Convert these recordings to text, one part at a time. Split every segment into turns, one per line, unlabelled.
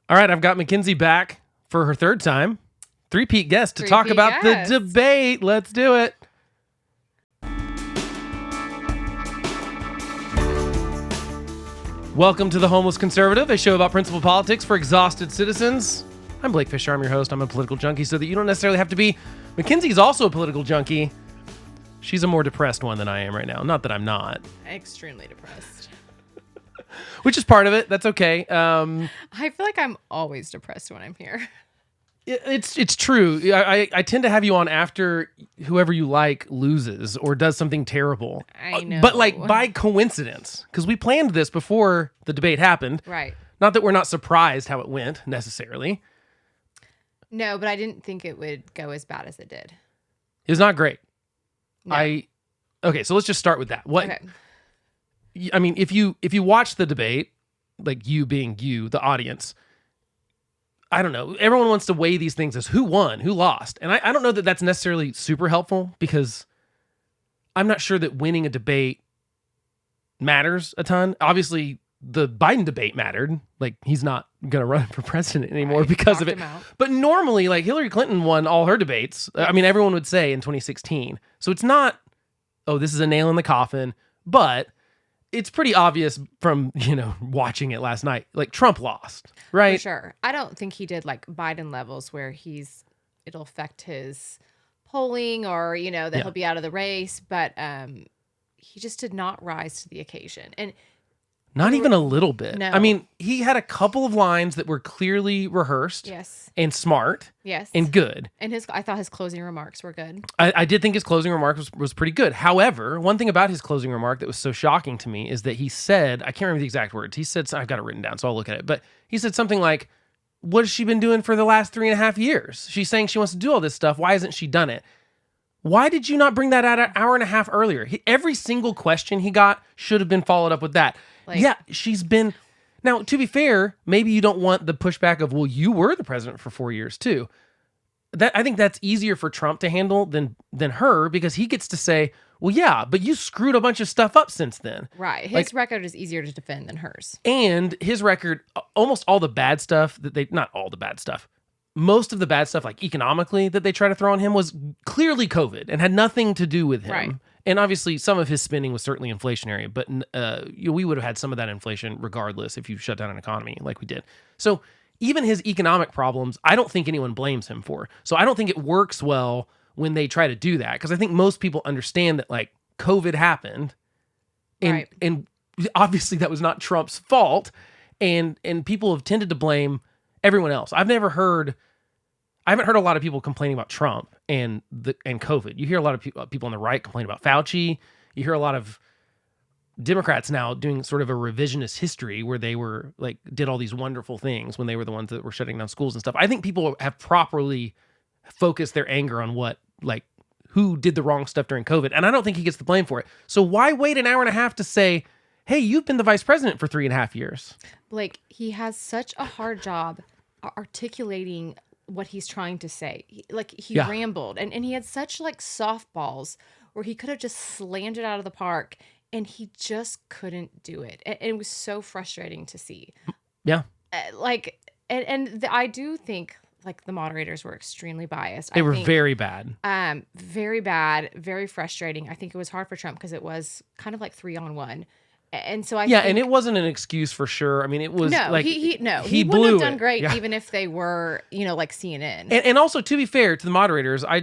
All right, I've got Mackenzie back for her third time. Three-peat guest to talk about the debate. Let's do it. Welcome to The Homeless Conservative, a show about principled politics for exhausted citizens. I'm Blake Fisher. I'm your host. I'm a political junkie, so that you don't necessarily have to be. Mackenzie's also a political junkie. She's a more depressed one than I am right now. Not that I'm not.
Extremely depressed.
Which is part of it. That's okay.
I feel like I'm always depressed when I'm here.
It's true. I tend to have you on after whoever you like loses or does something terrible.
I know.
But like by coincidence, because we planned this before the debate happened.
Right.
Not that we're not surprised how it went necessarily.
No, but I didn't think it would go as bad as it did.
It was not great.
No.
Okay, so let's just start with that. What?
Okay.
I mean, if you watch the debate, like you being you, the audience, I don't know. Everyone wants to weigh these things as who won, who lost. And I don't know that that's necessarily super helpful because I'm not sure that winning a debate matters a ton. Obviously, the Biden debate mattered. Like, he's not going to run for president anymore because of it. But normally, like, Hillary Clinton won all her debates. I mean, everyone would say in 2016. So it's not, oh, this is a nail in the coffin. But it's pretty obvious from, watching it last night. Like, Trump lost, right?
For sure. I don't think he did like Biden levels where it'll affect his polling or, that he'll be out of the race. But he just did not rise to the occasion. And
not even a little bit.
No.
I mean, he had a couple of lines that were clearly rehearsed.
Yes.
And smart.
Yes.
And good.
And I thought his closing remarks were good.
I did think his closing remark was pretty good. However, one thing about his closing remark that was so shocking to me is that he said, I can't remember the exact words. He said, I've got it written down, so I'll look at it. But he said something like, what has she been doing for the last 3.5 years? She's saying she wants to do all this stuff. Why hasn't she done it? Why did you not bring that out an hour and a half earlier? Every single question he got should have been followed up with that. Yeah, she's been... Now, to be fair, maybe you don't want the pushback of, well, you were the president for 4 years, too. I think that's easier for Trump to handle than her, because he gets to say, well, yeah, but you screwed a bunch of stuff up since then.
Right. His record is easier to defend than hers.
And his record, almost all the bad stuff not all the bad stuff, most of the bad stuff, like economically, that they try to throw on him was clearly COVID and had nothing to do with him.
Right.
And obviously, some of his spending was certainly inflationary, but we would have had some of that inflation regardless if you shut down an economy like we did. So even his economic problems, I don't think anyone blames him for. So I don't think it works well when they try to do that, because I think most people understand that, like, COVID happened, and obviously that was not Trump's fault, and people have tended to blame everyone else. I haven't heard a lot of people complaining about Trump and COVID. You hear a lot of people on the right complain about Fauci. You hear a lot of Democrats now doing sort of a revisionist history where they were like, did all these wonderful things when they were the ones that were shutting down schools and stuff. I think people have properly focused their anger on who did the wrong stuff during COVID. And I don't think he gets the blame for it. So why wait an hour and a half to say, hey, you've been the vice president for 3.5 years?
Blake, he has such a hard job articulating what he's trying to say. He rambled and he had such like softballs where he could have just slammed it out of the park, and he just couldn't do it. And it was so frustrating to see.
Yeah.
I do think like the moderators were extremely biased.
They were very bad.
Very bad, very frustrating. I think it was hard for Trump because it was kind of like 3-on-1. And so I think,
and it wasn't an excuse for sure. I mean, it was
he
blew
wouldn't have done great
Yeah.
even if they were, like CNN.
And also, to be fair to the moderators, I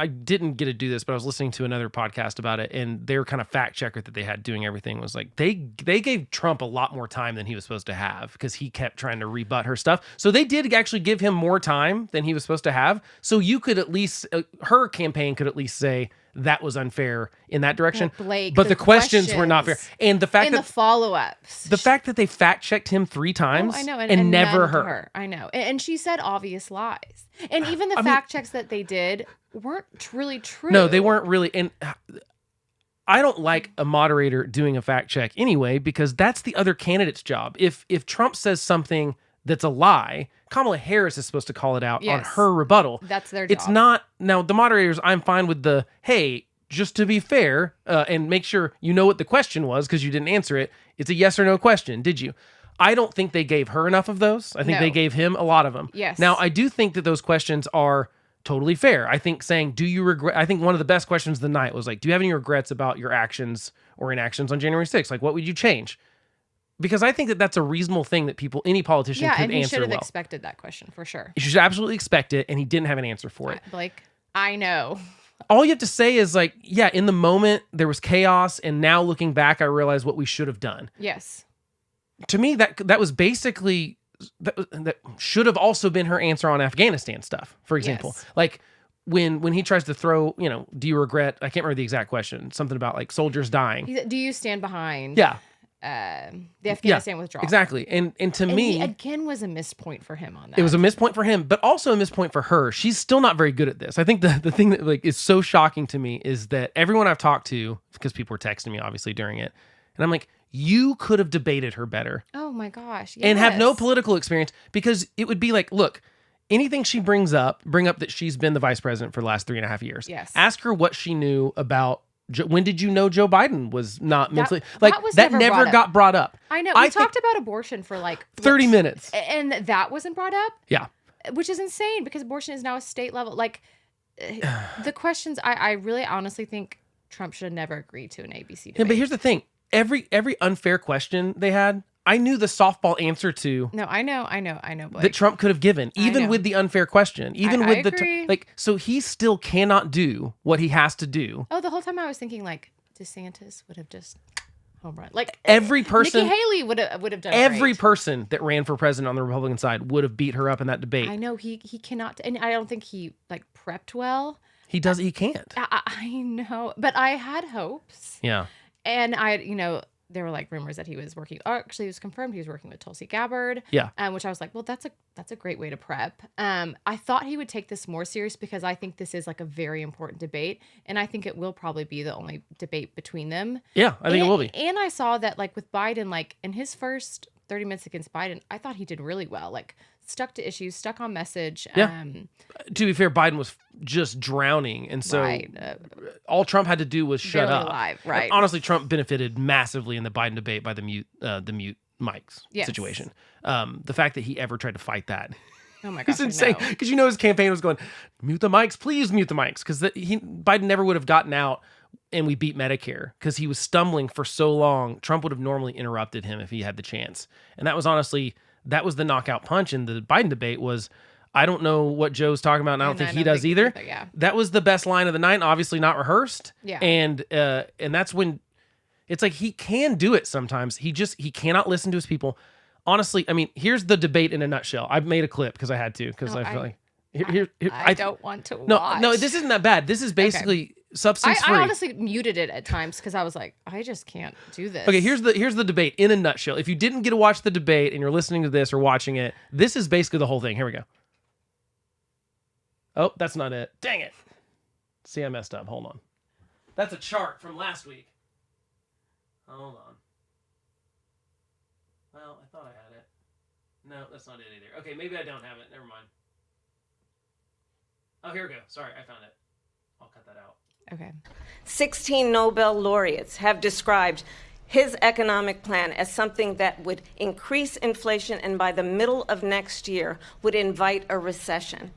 didn't get to do this, but I was listening to another podcast about it, and their kind of fact checker that they had doing everything was like, they gave Trump a lot more time than he was supposed to have, because he kept trying to rebut her stuff. So they did actually give him more time than he was supposed to have. So you could at least, her campaign could at least say, that was unfair in that direction.
Blake,
but the questions were not fair. And the fact
the follow-ups.
The fact that they fact-checked him 3 times
I know,
and never her.
I know. And she said obvious lies. And even the fact checks that they did weren't really true.
No, they weren't really. And I don't like a moderator doing a fact check anyway, because that's the other candidate's job. If Trump says something that's a lie, Kamala Harris is supposed to call it out on her rebuttal.
That's their job.
It's not. Now, the moderators, I'm fine with the, hey, just to be fair, and make sure you know what the question was because you didn't answer it. It's a yes or no question. Did you? I don't think they gave her enough of those. I think
No.
they gave him a lot of them.
Yes.
Now, I do think that those questions are totally fair. I think saying, do you regret? I think one of the best questions of the night was like, do you have any regrets about your actions or inactions on January 6th? Like, what would you change? Because I think that that's a reasonable thing that any politician could
and he
answer
should have
well.
expected that question for sure.
You should absolutely expect it, and he didn't have an answer for it.
Blake, I know.
All you have to say is like, yeah, in the moment there was chaos, and now looking back, I realize what we should have done.
Yes.
To me, that was basically that should have also been her answer on Afghanistan stuff, for example.
Yes.
Like when he tries to throw, do you regret? I can't remember the exact question. Something about like soldiers dying.
Do you stand behind?
Yeah.
The Afghanistan withdrawal.
Exactly. And to me,
again, was a missed point for him on that.
it was a missed point for him, but also a missed point for her. She's still not very good at this. I think the thing that like is so shocking to me is that everyone I've talked to, because people were texting me obviously during it, and I'm like, you could have debated her better.
Oh my gosh. Yes.
And have no political experience, because it would be like, look, anything she bring up that she's been the vice president for the last 3.5 years.
Yes.
Ask her what she knew about. When did you know Joe Biden was not mentally
that
never got brought up?
I know. We talked about abortion for like
30 minutes.
And that wasn't brought up?
Yeah.
Which is insane because abortion is now a state level. Like the questions, I really honestly think Trump should have never agreed to an ABC debate.
Yeah, but here's the thing. Every unfair question they had, I knew the softball answer to.
No, I know, Blake.
That Trump could have given, even with the unfair question, even with the
agree.
so he still cannot do what he has to do.
Oh, the whole time I was thinking like DeSantis would have just home run. Like
every person,
Nikki Haley would have done.
Every
great.
person that ran for president on the Republican side would have beat her up in that debate.
I know he cannot, and I don't think he like prepped well.
He does. He can't.
I know, but I had hopes.
Yeah.
And there were like rumors that he was working. Actually, it was confirmed he was working with Tulsi Gabbard.
Yeah.
Which I was like, well, that's a great way to prep. I thought he would take this more serious because I think this is like a very important debate, and I think it will probably be the only debate between them.
Yeah, I think it will be.
And I saw that like with Biden, like in his first 30 minutes against Biden, I thought he did really well. Like stuck to issues, stuck on message.
Yeah. To be fair, Biden was just drowning, and so all Trump had to do was shut up.
Alive, right?
And honestly, Trump benefited massively in the Biden debate by the mute mics situation. The fact that he ever tried to fight that.
Oh my gosh,
it's insane. Because his campaign was going, mute the mics, please mute the mics. Because Biden never would have gotten out and we beat Medicare because he was stumbling for so long. Trump would have normally interrupted him if he had the chance. And that was honestly, that was the knockout punch in the Biden debate was, I don't know what Joe's talking about, and I don't think he does either.
Yeah.
That was the best line of the night, obviously not rehearsed.
Yeah.
And that's when it's like he can do it sometimes. He cannot listen to his people. Honestly, I mean, here's the debate in a nutshell. I've made a clip because I had to, because I feel like
I don't want to watch.
No, this isn't that bad. This is basically substance free.
I honestly muted it at times because I was like, I just can't do this.
Okay, here's the debate in a nutshell. If you didn't get to watch the debate and you're listening to this or watching it, this is basically the whole thing. Here we go. Oh, that's not it. Dang it. See, I messed up. Hold on. That's a chart from last week. Hold on. Well, I thought I had it. No, that's not it either. Okay, maybe I don't have it. Never mind. Oh, here we go. Sorry, I found it. I'll cut that out.
Okay.
16 Nobel laureates have described his economic plan as something that would increase inflation and by the middle of next year would invite a recession.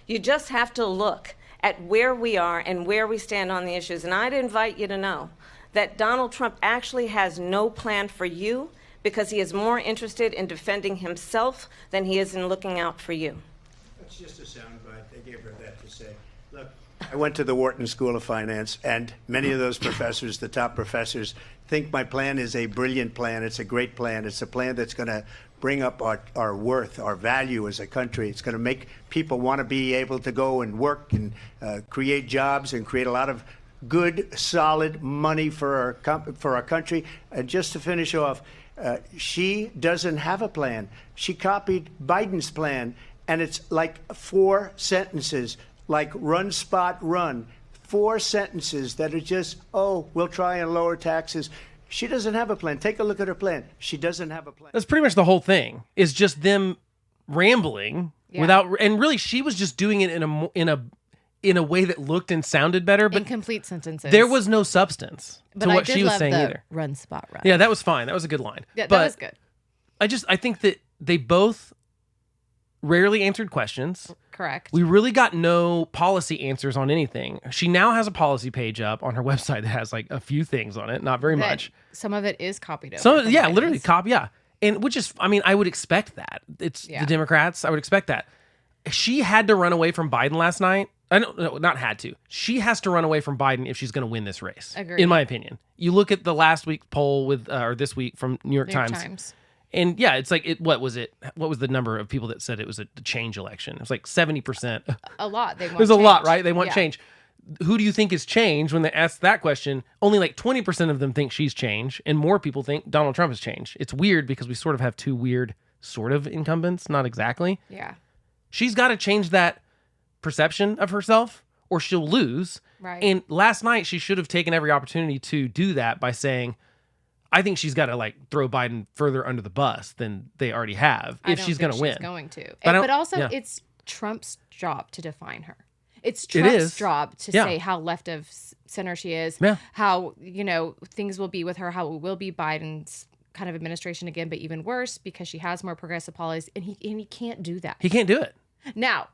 You just have to look at where we are and where we stand on the issues. And I'd invite you to know that Donald Trump actually has no plan for you because he is more interested in defending himself than he is in looking out for you.
That's just a soundbite. They gave her that to say. Look, I went to the Wharton School of Finance, and many of those professors, the top professors, think my plan is a brilliant plan. It's a great plan. It's a plan that's going to bring up our worth, our value as a country. It's going to make people want to be able to go and work and create jobs and create a lot of good, solid money for our country. And just to finish off, she doesn't have a plan. She copied Biden's plan, and it's like 4 sentences, like run, spot, run. 4 sentences that are just, we'll try and lower taxes. She doesn't have a plan. Take a look at her plan. She doesn't have a plan.
That's pretty much the whole thing. Is just them rambling without, and really, she was just doing it in a way that looked and sounded better, but
incomplete sentences.
There was no substance
but
to what she was
love
saying
the
either.
Run, spot, run.
Yeah, that was fine. That was a good line.
Yeah,
but
that was good.
I think that they both rarely answered questions.
Correct.
We really got no policy answers on anything. She now has a policy page up on her website that has like a few things on it, not very much.
Some of it is copied over.
So
from
yeah,
Biden's.
literally copy. Yeah. And which is, I mean, I would expect that. It's the Democrats. I would expect that. She had to run away from Biden last night. I don't know, not had to. She has to run away from Biden if she's going to win this race.
Agreed.
In my opinion. You look at the last week's poll with, or this week from New York Times. And yeah, it's like, what was it? What was the number of people that said it was a change election? It was like 70%.
A lot.
There's a lot, right? They want change. Who do you think is change? When they ask that question, only like 20% of them think she's change, and more people think Donald Trump is change. It's weird because we sort of have two weird sort of incumbents, not exactly.
Yeah.
She's got to change that perception of herself or she'll lose.
Right.
And last night she should have taken every opportunity to do that by saying, I think she's got to like throw Biden further under the bus than they already have if she's going to win.
She's going to.
But
But also it's Trump's job to define her. It's Trump's job to say how left of center she is, how, things will be with her, how it will be Biden's kind of administration again, but even worse because she has more progressive policies and he can't do that.
He can't do it.
Now,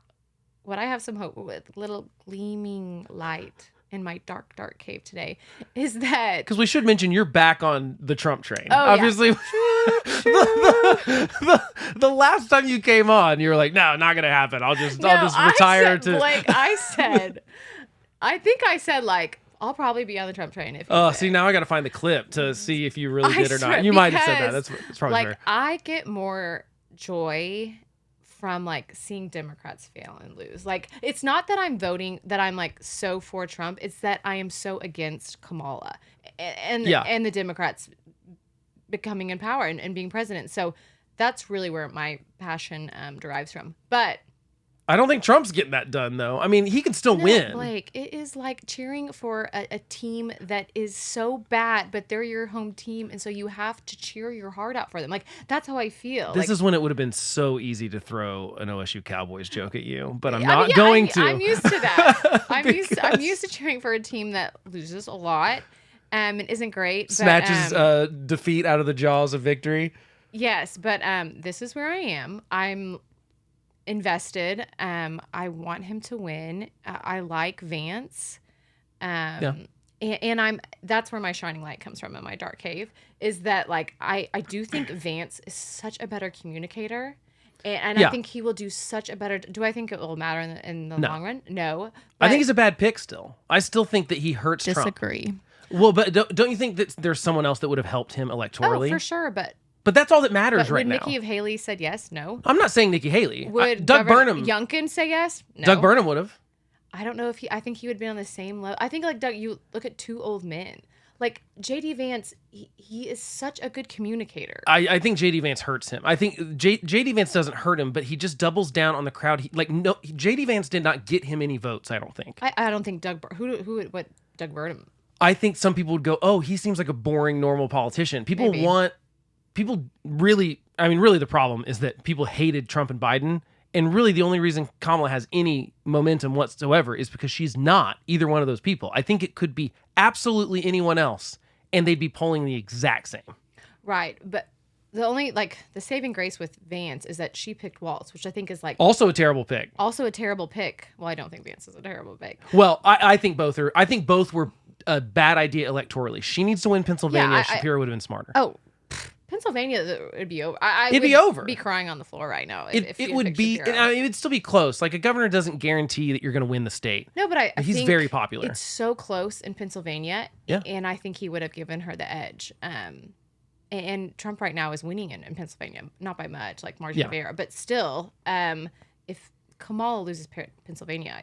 what I have some hope with, little gleaming light in my dark, dark cave today, is that...
Because we should mention you're back on the Trump train.
Oh,
obviously, the last time you came on, you were like, no, not going to happen. I'll just retire to...
Blake, I think I said, like, I'll probably be on the Trump train if you
Oh, see, now I got to find the clip to see if you really did or not. You might have said that. That's probably fair.
I get more joy from like seeing Democrats fail and lose. Like, it's not that I'm voting, that I'm like so for Trump. It's that I am so against Kamala and the Democrats becoming in power and being president. So that's really where my passion derives from. But
I don't think Trump's getting that done, though. I mean, he can still win.
Blake, it is like cheering for a team that is so bad, but they're your home team, and so you have to cheer your heart out for them. Like, that's how I feel.
This is when it would have been so easy to throw an OSU Cowboys joke at you, but I'm not going to.
I'm used to that. I'm used to cheering for a team that loses a lot and isn't great.
Snatches defeat out of the jaws of victory.
Yes, but this is where I am. I'm invested. I want him to win. I like Vance. And that's where my shining light comes from in my dark cave, is that like I do think Vance is such a better communicator. And I think he will do such a better... Do I think it will matter in the long run? No.
I think he's a bad pick still. I still think that he hurts Trump.
Disagree.
Well, but don't you think that there's someone else that would have helped him electorally?
Oh, for sure, but
that's all that matters right now.
Would Nikki Haley said yes? No.
I'm not saying Nikki Haley.
Would
Doug Burnham...
Youngkin say yes? No.
Doug Burnham would have.
I don't know if I think he would be on the same level. I think like Doug, you look at two old men. Like JD Vance, he is such a good communicator.
I think JD Vance hurts him. I think JD Vance doesn't hurt him, but he just doubles down on the crowd. JD Vance did not get him any votes, I don't think.
I don't think Doug Burnham.
I think some people would go, oh, he seems like a boring, normal politician. People really the problem is that people hated Trump and Biden. And really the only reason Kamala has any momentum whatsoever is because she's not either one of those people. I think it could be absolutely anyone else, and they'd be polling the exact same.
Right. But the only, the saving grace with Vance is that she picked Walz, which I think is
also a terrible pick.
Also a terrible pick. Well, I don't think Vance is a terrible pick.
Well, I think both are. I think both were a bad idea electorally. She needs to win Pennsylvania. Shapiro would have been smarter.
Oh, Pennsylvania would be over.
It'd be over.
Be crying on the floor right now.
It would be. It'd still be close. Like, a governor doesn't guarantee that you're going to win the state.
No, but
he's very popular.
It's so close in Pennsylvania.
Yeah.
And I think he would have given her the edge. And Trump right now is winning in Pennsylvania, not by much, like margin of error, but still, if Kamala loses Pennsylvania,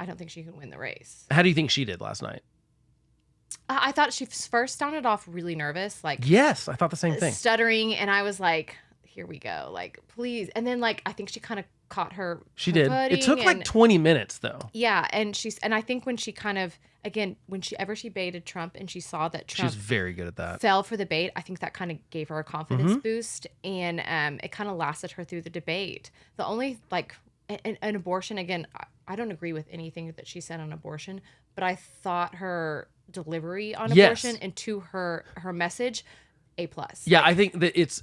I don't think she can win the race.
How do you think she did last night?
I thought she first sounded off really nervous,
yes, I thought the same thing,
stuttering, and I was like, "Here we go, please." And then I think she kind of caught her.
She did. It took 20 minutes though.
Yeah, and I think when she kind of whenever she baited Trump and she saw that Trump,
she's very good at that,
fell for the bait. I think that kind of gave her a confidence boost, and it kind of lasted her through the debate. The only an abortion, again, I don't agree with anything that she said on abortion, but I thought her delivery on abortion and to her message, A+.
Yeah, I think that it's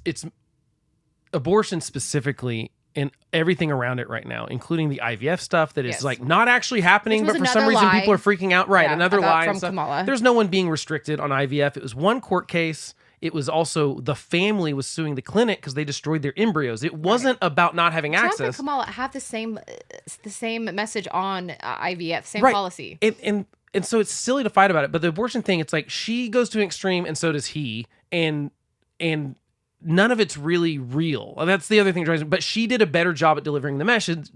abortion specifically and everything around it right now, including the IVF stuff that is
Yes.
like not actually happening,
Which
but
was
for some
another
reason
lie.
people are freaking out. Right,
Yeah,
another
about-
lie
from
and stuff.
Kamala.
There's no one being restricted on IVF. It was one court case. It was also the family was suing the clinic because they destroyed their embryos. It wasn't about not having
Trump and
access.
Kamala have the same message on IVF, same
Right.
policy.
And so it's silly to fight about it. But the abortion thing, it's like she goes to an extreme and so does he. And none of it's really real. That's the other thing. But she did a better job at delivering the message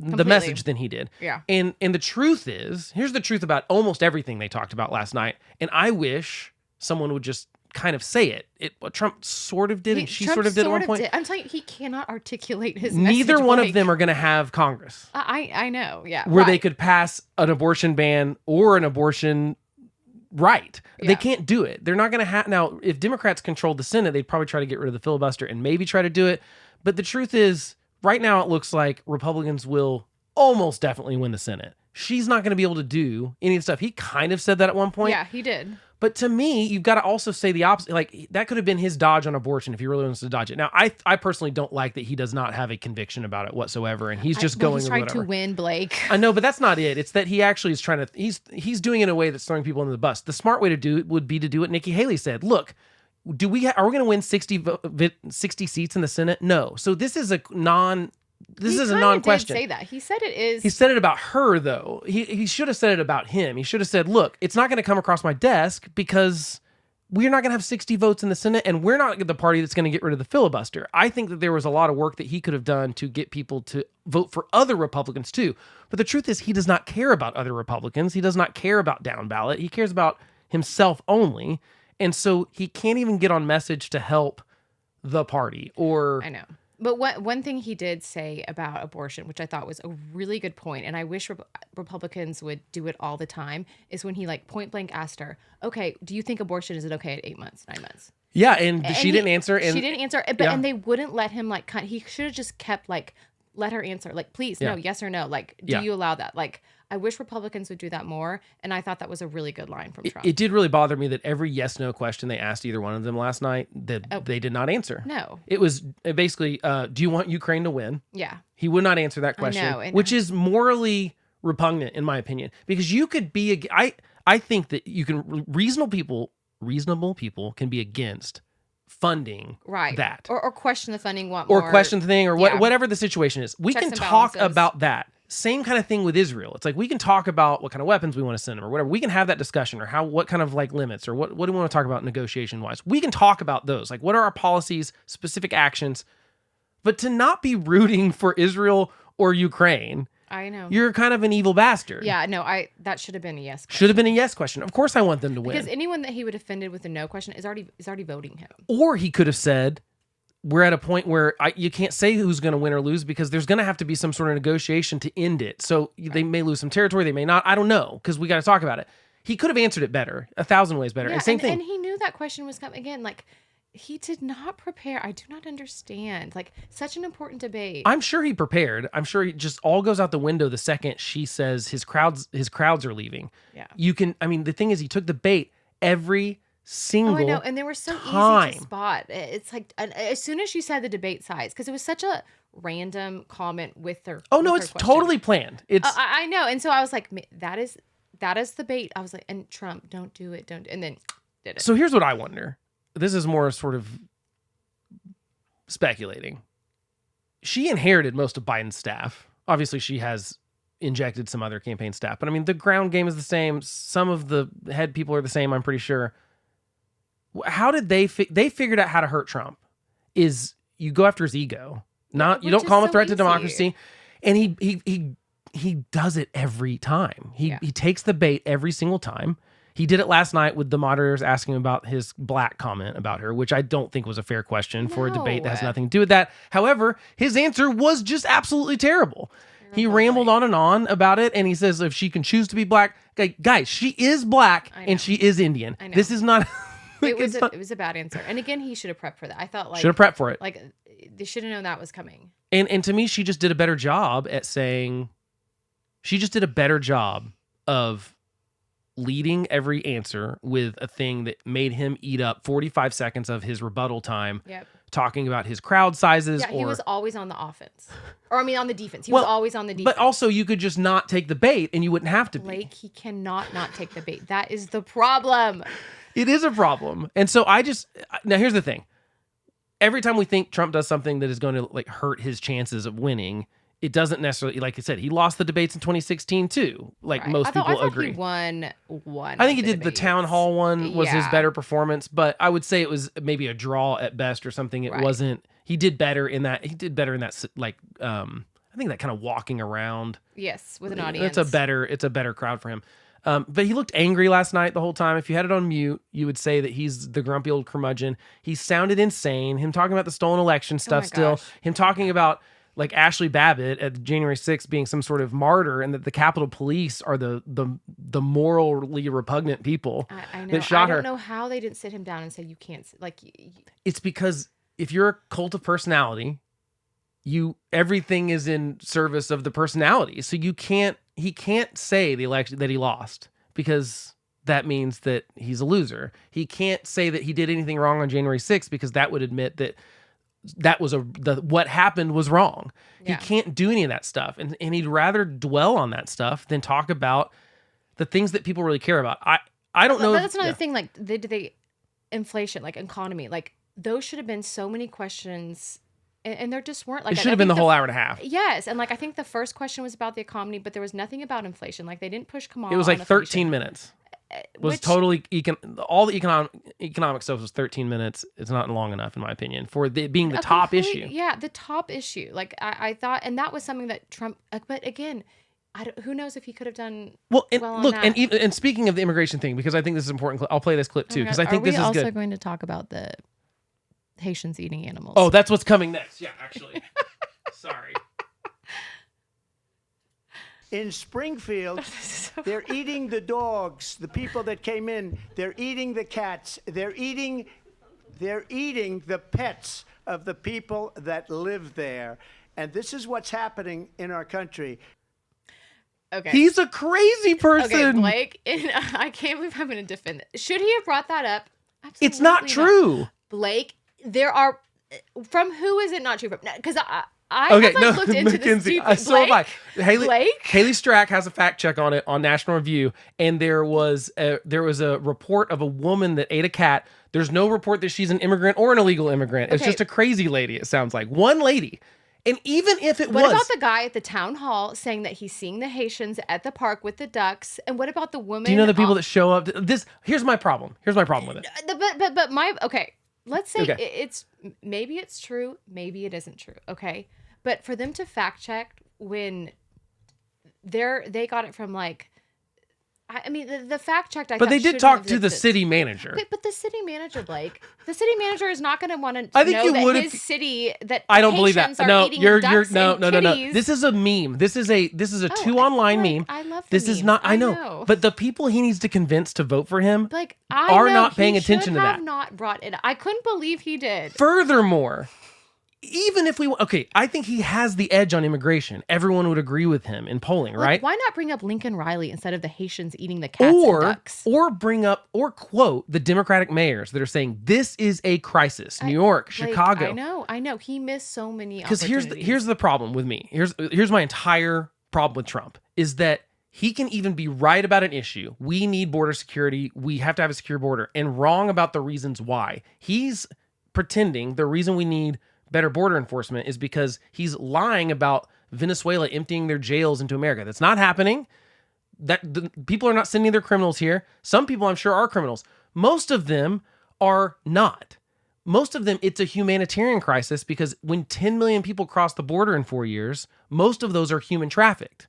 than he did.
Yeah.
And the truth is, here's the truth about almost everything they talked about last night. And I wish someone would just kind of say it. What Trump sort of did, and she
Trump
sort of did at one point.
I'm telling you, he cannot articulate his message.
Neither one
like-
of them are going to have Congress
I know, yeah.
where they
right.
could pass an abortion ban or an abortion right. They
Yeah.
can't do it. They're not going to have. Now, if Democrats controlled the Senate, they'd probably try to get rid of the filibuster and maybe try to do it. But the truth is, right now it looks like Republicans will almost definitely win the Senate. She's not going to be able to do any of the stuff. He kind of said that at one point.
Yeah, he did.
But to me, you've got to also say the opposite. Like, that could have been his dodge on abortion if he really wants to dodge it. Now, I personally don't like that he does not have a conviction about it whatsoever, and he's just going
He's
with
trying
whatever.
to win, Blake.
I know, but that's not it. It's that he actually is trying to. He's doing it in a way that's throwing people under the bus. The smart way to do it would be to do what Nikki Haley said. Look, are we going to win 60 seats in the Senate? No. So this is a non. This
He
is a
kinda
non-question.
Did say that. He said it is.
He said it about her, though. He should have said it about him. He should have said, look, it's not going to come across my desk because we're not going to have 60 votes in the Senate, and we're not the party that's going to get rid of the filibuster. I think that there was a lot of work that he could have done to get people to vote for other Republicans, too. But the truth is, he does not care about other Republicans. He does not care about down ballot. He cares about himself only. And so he can't even get on message to help the party or...
I know. But one thing he did say about abortion, which I thought was a really good point, and I wish Republicans would do it all the time, is when he like point blank asked her, okay, do you think abortion is it okay at 8 months, 9 months?
Yeah, and she
he-
didn't answer. And
she didn't answer, but
Yeah.
and they wouldn't let him like. He should have just kept like let her answer, like please, no,
Yeah.
yes or no, like do
Yeah.
you allow that? Like I wish Republicans would do that more, and I thought that was a really good line from Trump.
It did really bother me that every yes/no question they asked either one of them last night, that they did not answer.
No.
It was basically, do you want Ukraine to win?
Yeah,
He would not answer that question,
know, and-
which is morally repugnant in my opinion, because you could be. I think that you can reasonable people can be against funding
right.
that
or question the funding, want
or
more,
question the thing or
yeah.
whatever the situation is. We
Checks
can
and
talk
balances.
about that. Same kind of thing with Israel. It's like we can talk about what kind of weapons we want to send them or whatever. We can have that discussion or what kind of like limits or what do we want to talk about negotiation wise. We can talk about those. Like what are our policies, specific actions, but to not be rooting for Israel or Ukraine,
I know.
you're kind of an evil bastard.
Yeah, no, that should have been a yes.
Should have been a yes question. Of course I want them to win.
Because anyone that he would offended with a no question is already voting him.
Or he could have said, we're at a point where you can't say who's going to win or lose because there's going to have to be some sort of negotiation to end it. So they may lose some territory. They may not. I don't know because we got to talk about it. He could have answered it better, 1,000 ways better.
Yeah,
and same thing.
And he knew that question was coming. Again, like, he did not prepare. I do not understand. Like, such an important debate.
I'm sure he prepared. I'm sure he just all goes out the window the second she says his crowds are leaving.
Yeah.
The thing is he took the bait every single
Oh, I know. And they were so
time.
easy to spot. It's like, as soon as she said the debate size, because it was such a random comment with her.
Oh, no,
with
it's
her question.
totally planned. It's
I know. And so I was like, that is the bait. I was like, and Trump, don't do it. And then did it.
So here's what I wonder. This is more sort of speculating. She inherited most of Biden's staff. Obviously, she has injected some other campaign staff. But I mean, the ground game is the same. Some of the head people are the same, I'm pretty sure. How did they figured out how to hurt Trump? Is you go after his ego. You
Which
don't call him
is
a threat
so
to democracy.
easy.
And he does it every time. He takes the bait every single time. He did it last night with the moderators asking about his black comment about her, which I don't think was a fair question for a debate that has
No.
nothing to do with that. However, his answer was just absolutely terrible. He rambled on and on about it, and he says if she can choose to be black, guys, she is black
I know.
and she is Indian.
I know.
This is not.
it was
it's
it was a bad answer. And again, he should have prepped for that. I thought like
should have prepped for it.
Like they should have known that was coming.
And to me, she just did a better job at saying. She just did a better job of leading every answer with a thing that made him eat up 45 seconds of his rebuttal time
Yep.
talking about his crowd sizes.
Yeah, he was always on the offense. Or, I mean, on the defense. He
Well,
was always on the defense.
But also, you could just not take the bait and you wouldn't have to be.
Blake, he cannot not take the bait. That is the problem.
It is a problem. And so now here's the thing. Every time we think Trump does something that is going to like hurt his chances of winning, it doesn't necessarily, like I said, he lost the debates in 2016 too. Like
Right.
most
I thought
people agree.
He won one.
I think he
of the
did the
debates.
town hall one was his
Yeah.
better performance, but I would say it was maybe a draw at best or something. It
Right.
wasn't. He did better in that. Like I think that kind of walking around.
Yes, with an audience.
It's a better crowd for him. But he looked angry last night the whole time. If you had it on mute, you would say that he's the grumpy old curmudgeon. He sounded insane. Him talking about the stolen election stuff still.
gosh.
Him talking about like Ashley Babbitt at January 6th being some sort of martyr and that the Capitol Police are the morally repugnant people
I know.
that shot
I
her.
don't know how they didn't sit him down and say, you can't,
It's because if you're a cult of personality, everything is in service of the personality. So he can't say the election that he lost because that means that he's a loser. He can't say that he did anything wrong on January 6th because that would admit that was what happened was wrong.
Yeah.
He can't do any of that stuff. And he'd rather dwell on that stuff than talk about the things that people really care about. I don't know.
But that's another thing. Like, inflation, like economy, like those should have been so many questions, and there just weren't. Like,
It should have been the whole hour and a half.
Yes, and like I think the first question was about the economy, but there was nothing about inflation. Like they didn't push Kamala.
It was like
on
13
inflation.
minutes. Was
Which-
totally all the economic stuff was 13 minutes. It's not long enough in my opinion for being the
a
top
complete-
issue.
Yeah, the top issue. Like I thought, and that was something that Trump. But again, who knows if he could have done
Well, and
well on
look,
that.
and speaking of the immigration thing, because I think this is important. I'll play this clip too because I think this is
Are we
good.
also going to talk about the Haitians eating animals?
Oh, that's what's coming next. Yeah, actually. Sorry.
In Springfield, they're eating the dogs, the people that came in. They're eating the cats. They're eating the pets of the people that live there. And this is what's happening in our country.
Okay.
He's a crazy person.
Okay, Blake, I can't believe I'm going to defend it. Should he have brought that up? Absolutely
It's not true.
Blake, there are, from who is it not true from? Because I
Okay,
have like, looked into
Mackenzie,
this.
so have I.
Blake?
Haley Strack has a fact check on it on National Review, and there was a report of a woman that ate a cat. There's no report that she's an immigrant or an illegal immigrant. It's
Okay.
just a crazy lady, it sounds like. One lady. And even if it
What
was...
about the guy at the town hall saying that he's seeing the Haitians at the park with the ducks? And what about the woman?
Do you know the people that show up? Here's my problem. Here's my problem with it.
But my okay. Let's say
Okay.
it's maybe it's true, maybe it isn't true. Okay, but for them to fact check when they got it from like, I mean the fact checked.
But they did talk to the city manager.
Okay, but the city manager, Blake, the city manager is not going to want to
I think
know
you
that
would
his
if-
city that
I don't believe that.
Haitians are
No,
eating
you're
ducks
no.
and kitties.
This is a meme. This is a
Oh,
two online
Blake,
meme.
I love the
This is
memes.
not. I
I
know.
know.
But the people he needs to convince to vote for him
Like I
are
know
not paying
he
attention to
should have
that.
Not brought it. I couldn't believe he did.
Furthermore, even if I think he has the edge on immigration. Everyone would agree with him in polling,
Like,
right?
why not bring up Lincoln Riley instead of the Haitians eating the cats and ducks?
Or bring up or quote the Democratic mayors that are saying this is a crisis. New York,
Like,
Chicago.
I know. He missed so many
Because
opportunities.
here's the problem with me. Here's my entire problem with Trump is that he can even be right about an issue. We need border security. We have to have a secure border, and wrong about the reasons why. He's pretending the reason we need better border enforcement is because he's lying about Venezuela emptying their jails into America. That's not happening. People are not sending their criminals here. Some people I'm sure are criminals. Most of them are not. Most of them, it's a humanitarian crisis because when 10 million people cross the border in 4 years, most of those are human trafficked.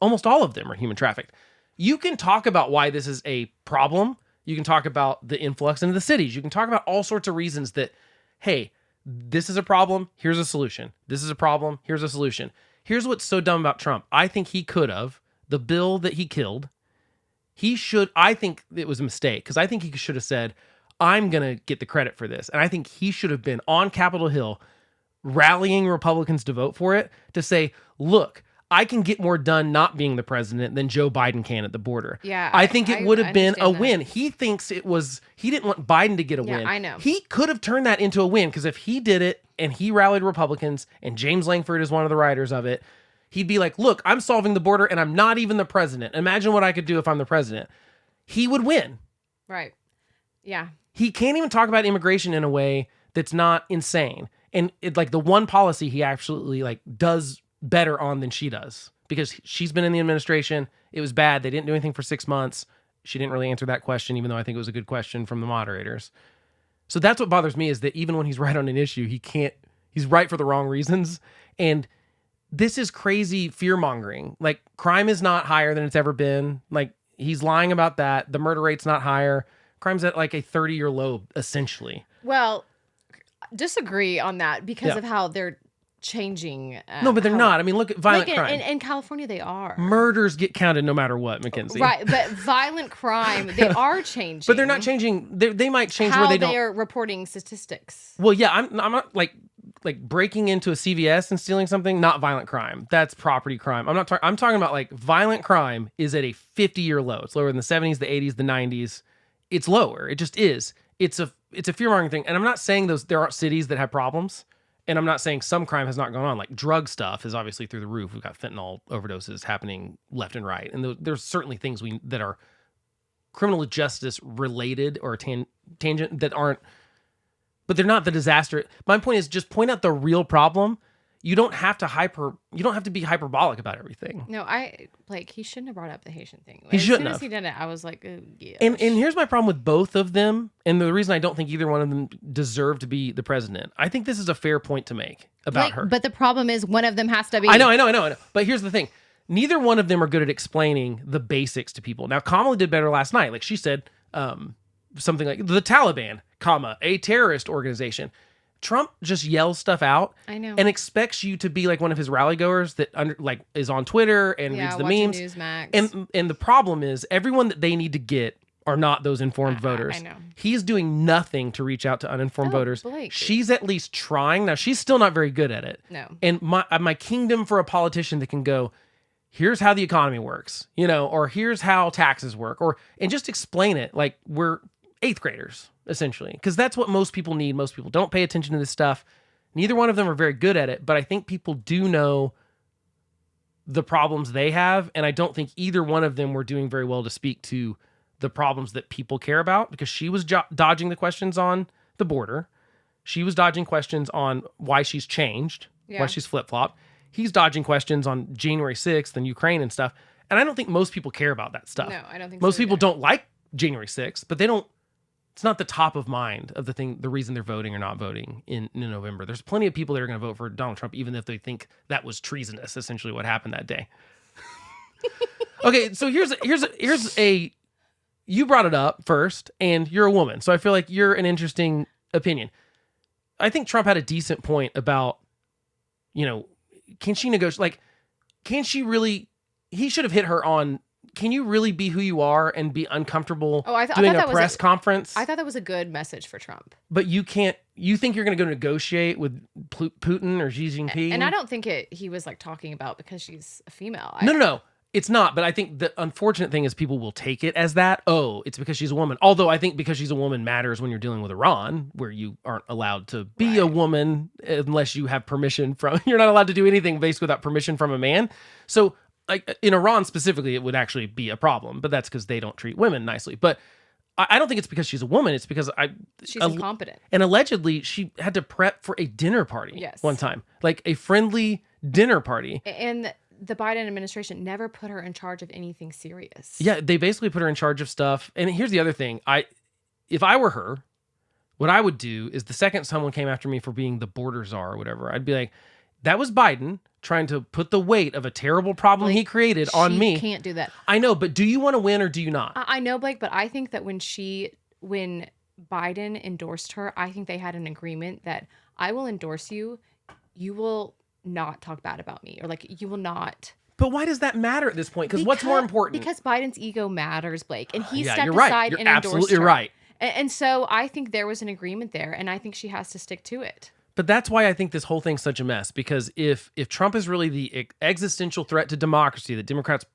Almost all of them are human trafficked. You can talk about why this is a problem. You can talk about the influx into the cities. You can talk about all sorts of reasons that, hey, this is a problem. Here's a solution. This is a problem. Here's a solution. Here's what's so dumb about Trump. I think he could have, the bill that he killed, I think it was a mistake because I think he should have said, I'm going to get the credit for this. And I think he should have been on Capitol Hill rallying Republicans to vote for it to say, look, I can get more done not being the president than Joe Biden can at the border.
Yeah,
I think it would have been a
understand that.
win. He thinks he didn't want Biden to get a win.
I know.
He could have turned that into a win because if he did it and he rallied Republicans, and James Langford is one of the writers of it, he'd be like, look, I'm solving the border and I'm not even the president. Imagine what I could do if I'm the president. He would win.
Right. Yeah.
He can't even talk about immigration in a way that's not insane. And it, like the one policy he actually like does better on than she does, because she's been in the administration. It was bad. They didn't do anything for 6 months. She didn't really answer that question, even though I think it was a good question from the moderators. So that's what bothers me, is that even when he's right on an issue, he's right for the wrong reasons. And this is crazy fear mongering. Like, crime is not higher than it's ever been. Like, he's lying about that. The murder rate's not higher. Crime's at like a 30-year low, essentially.
Well, disagree on that because of how they're changing.
No, but they're not. I mean, look at violent crime.
In California, they are.
Murders get counted no matter what, Mackenzie.
Right, but violent crime, they are changing.
But they're not changing. They might change
how
where they don't.
are reporting statistics.
Well, yeah, I'm not like breaking into a CVS and stealing something. Not violent crime. That's property crime. I'm talking about like violent crime is at a 50-year low. It's lower than the 70s, the 80s, the 90s. It's lower. It just is. It's a fear-mongering thing. And I'm not saying there aren't cities that have problems. And I'm not saying some crime has not gone on. Like, drug stuff is obviously through the roof. We've got fentanyl overdoses happening left and right. And there's certainly things that are criminal justice related or tangent that aren't, but they're not the disaster. My point is just point out the real problem. You don't have to be hyperbolic about everything.
No, he shouldn't have brought up the Haitian thing.
He shouldn't have.
As soon as he did it, I was like, oh, yeah.
And here's my problem with both of them. And the reason I don't think either one of them deserve to be the president. I think this is a fair point to make about her.
But the problem is one of them has to be.
I know. But here's the thing. Neither one of them are good at explaining the basics to people. Now, Kamala did better last night. Like, she said something like the Taliban, a terrorist organization. Trump just yells stuff out.
I know.
And expects you to be like one of his rally goers that is on Twitter and reads the memes.
Newsmax.
And the problem is everyone that they need to get are not those informed voters.
I know.
He's doing nothing to reach out to uninformed voters.
Blake.
She's at least trying. Now, she's still not very good at it.
No.
And my kingdom for a politician that can go, here's how the economy works, or here's how taxes work, and just explain it like we're 8th graders, essentially, because that's what most people need. Most people don't pay attention to this stuff. Neither one of them are very good at it, but I think people do know the problems they have, and I don't think either one of them were doing very well to speak to the problems that people care about, because she was dodging the questions on the border. She was dodging questions on why she's changed, why she's flip-flopped. He's dodging questions on January 6th and Ukraine and stuff, and I don't think most people care about that stuff.
No, I don't think
most
so
people
either.
don't like January 6th, but they don't. It's not the top of mind of the reason they're voting or not voting in November. There's plenty of people that are going to vote for Donald Trump, even if they think that was treasonous, essentially what happened that day. Okay, so here's a, you brought it up first, and you're a woman, so I feel like you're an interesting opinion. I think Trump had a decent point about, can she negotiate? Like, can she really, he should have hit her on, can you really be who you are and be uncomfortable doing a press conference?
I thought that was a good message for Trump.
But you think you're going to go negotiate with Putin or Xi Jinping?
And I don't think he was like talking about because she's a female.
No. It's not. But I think the unfortunate thing is people will take it as that. Oh, it's because she's a woman. Although I think because she's a woman matters when you're dealing with Iran, where you aren't allowed to be a woman unless you have permission from, you're not allowed to do anything based without permission from a man. So, like in Iran specifically, it would actually be a problem, but that's because they don't treat women nicely. But I don't think it's because she's a woman. It's because
she's incompetent.
And allegedly, she had to prep for a dinner party one time, like a friendly dinner party.
And the Biden administration never put her in charge of anything serious.
Yeah, they basically put her in charge of stuff. And here's the other thing: if I were her, what I would do is the second someone came after me for being the border czar or whatever, I'd be like, that was Biden trying to put the weight of a terrible problem he created on me.
She can't do that.
I know, but do you want to win or do you not?
I know, Blake, but I think that when Biden endorsed her, I think they had an agreement that I will endorse you. You will not talk bad about me, or like you will not.
But why does that matter at this point? Because what's more important?
Because Biden's ego matters, Blake, and he stepped
you're right.
aside
You're
and endorsed
absolutely
her.
Right.
And so I think there was an agreement there, and I think she has to stick to it.
But that's why I think this whole thing's such a mess, because if Trump is really the existential threat to democracy that Democrats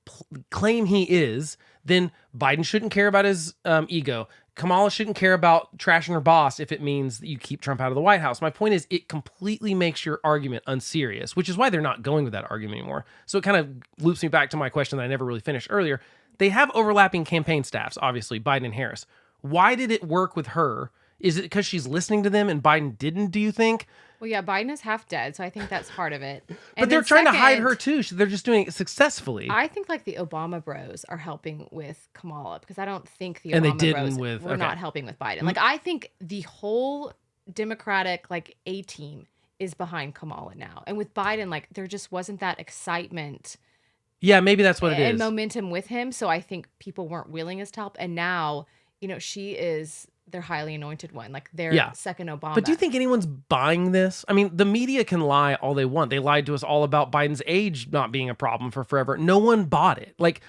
claim he is, then Biden shouldn't care about his ego. Kamala shouldn't care about trashing her boss if it means that you keep Trump out of the White House. My point is, it completely makes your argument unserious, which is why they're not going with that argument anymore. So it kind of loops me back to my question that I never really finished earlier. They have overlapping campaign staffs, obviously, Biden and Harris. Why did it work with her? Is it because she's listening to them and Biden didn't, do you think?
Well, yeah, Biden is half dead, so I think that's part of it.
But they're trying to hide her too. They're just doing it successfully.
I think like the Obama bros are helping with Kamala, because I don't think the
And they
Obama
didn't
bros
with-
were not helping with Biden. Like, I think the whole Democratic like A team is behind Kamala now, and with Biden, like there just wasn't that excitement.
Yeah, maybe that's what it
and
is.
momentum with him. So I think people weren't willing as to help, and now she is their highly anointed one, like their second Obama.
But do you think anyone's buying this? I mean, the media can lie all they want. They lied to us all about Biden's age not being a problem for forever. No one bought it. Like,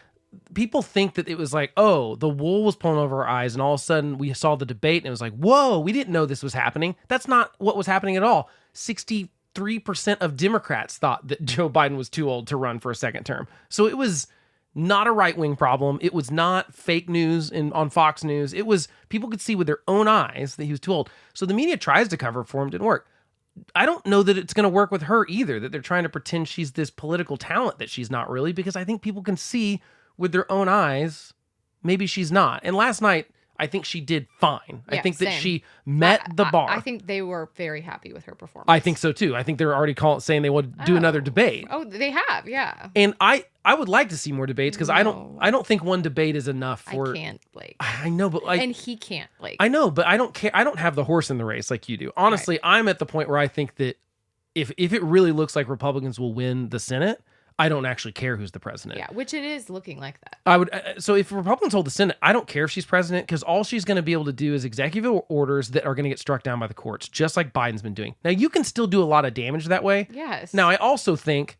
people think that it was like, oh, the wool was pulling over our eyes, and all of a sudden we saw the debate, and it was like, whoa, we didn't know this was happening. That's not what was happening at all. 63% of Democrats thought that Joe Biden was too old to run for a second term. So it was not a right-wing problem. It was not fake news on Fox News. It was, people could see with their own eyes that he was too old. So the media tries to cover for him, didn't work. I don't know that it's going to work with her either, that they're trying to pretend she's this political talent that she's not really, because I think people can see with their own eyes, maybe she's not. And last night, I think she did fine. I think that she met the bar.
I think they were very happy with her performance.
I think so too. I think they're already saying they would do another debate.
Oh, they have, yeah.
And I would like to see more debates, because I don't think one debate is enough for.
I can't, Blake.
I know, but
and he can't, Blake.
I know, but I don't care. I don't have the horse in the race like you do. Honestly, I'm at the point where I think that if it really looks like Republicans will win the Senate, I don't actually care who's the president.
Yeah, which it is looking like that.
I would. So if Republicans hold the Senate, I don't care if she's president, because all she's going to be able to do is executive orders that are going to get struck down by the courts, just like Biden's been doing. Now, you can still do a lot of damage that way.
Yes.
Now, I also think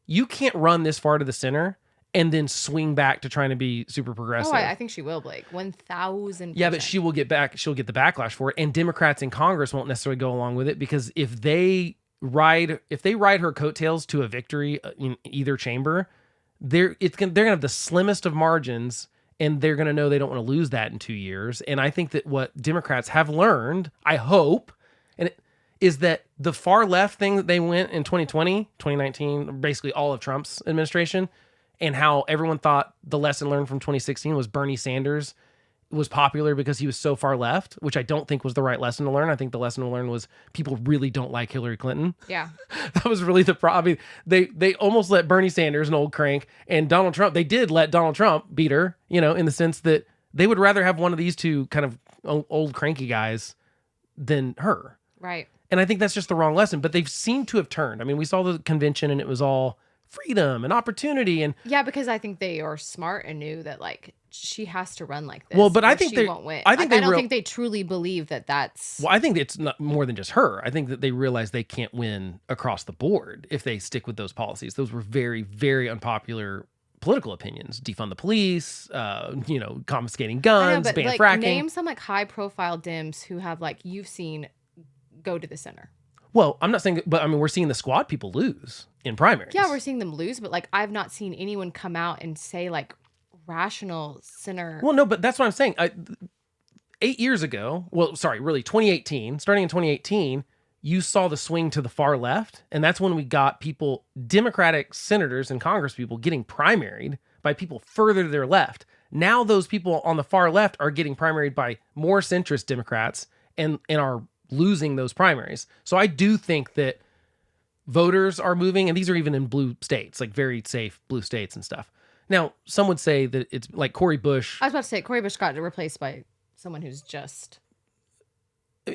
you can't run this far to the center and then swing back to trying to be super progressive.
Oh, I think she will, Blake. 1,000%.
Yeah, but she will get back. She'll get the backlash for it, and Democrats in Congress won't necessarily go along with it, because if they ride her coattails to a victory in either chamber, they're gonna have the slimmest of margins, and they're gonna know they don't want to lose that in 2 years. And I think that what Democrats have learned, I hope, is that the far left thing that they went in 2020, 2019, basically all of Trump's administration, and how everyone thought the lesson learned from 2016 was Bernie Sanders was popular because he was so far left, which I don't think was the right lesson to learn. I think the lesson to learn was people really don't like Hillary Clinton.
Yeah.
That was really the problem. I mean, they almost let Bernie Sanders, an old crank, and Donald Trump, they did let Donald Trump beat her, in the sense that they would rather have one of these two kind of old cranky guys than her.
Right.
And I think that's just the wrong lesson, but they've seemed to have turned. I mean, we saw the convention and it was all freedom and opportunity, and
yeah, because I think they are smart and knew that like she has to run like this.
Well, but I think
she won't win.
I don't
think they truly believe that that's.
Well, I think it's not more than just her. I think that they realize they can't win across the board if they stick with those policies. Those were very, very unpopular political opinions: defund the police, confiscating guns, ban
like,
fracking.
Name some like high-profile Dems who have like you've seen go to the center.
Well, I'm not saying, but I mean, we're seeing the squad people lose in primaries.
Yeah, we're seeing them lose, but like I've not seen anyone come out and say like rational center.
Well, no, but that's what I'm saying. 8 years ago, really 2018, starting in 2018, you saw the swing to the far left, and that's when we got people, Democratic senators and Congress people, getting primaried by people further to their left. Now those people on the far left are getting primaried by more centrist Democrats and are losing those primaries. So I do think that voters are moving, and these are even in blue states, like very safe blue states and stuff. Now, some would say that it's like Cory Bush.
I was about to say Cory Bush got replaced by someone who's just.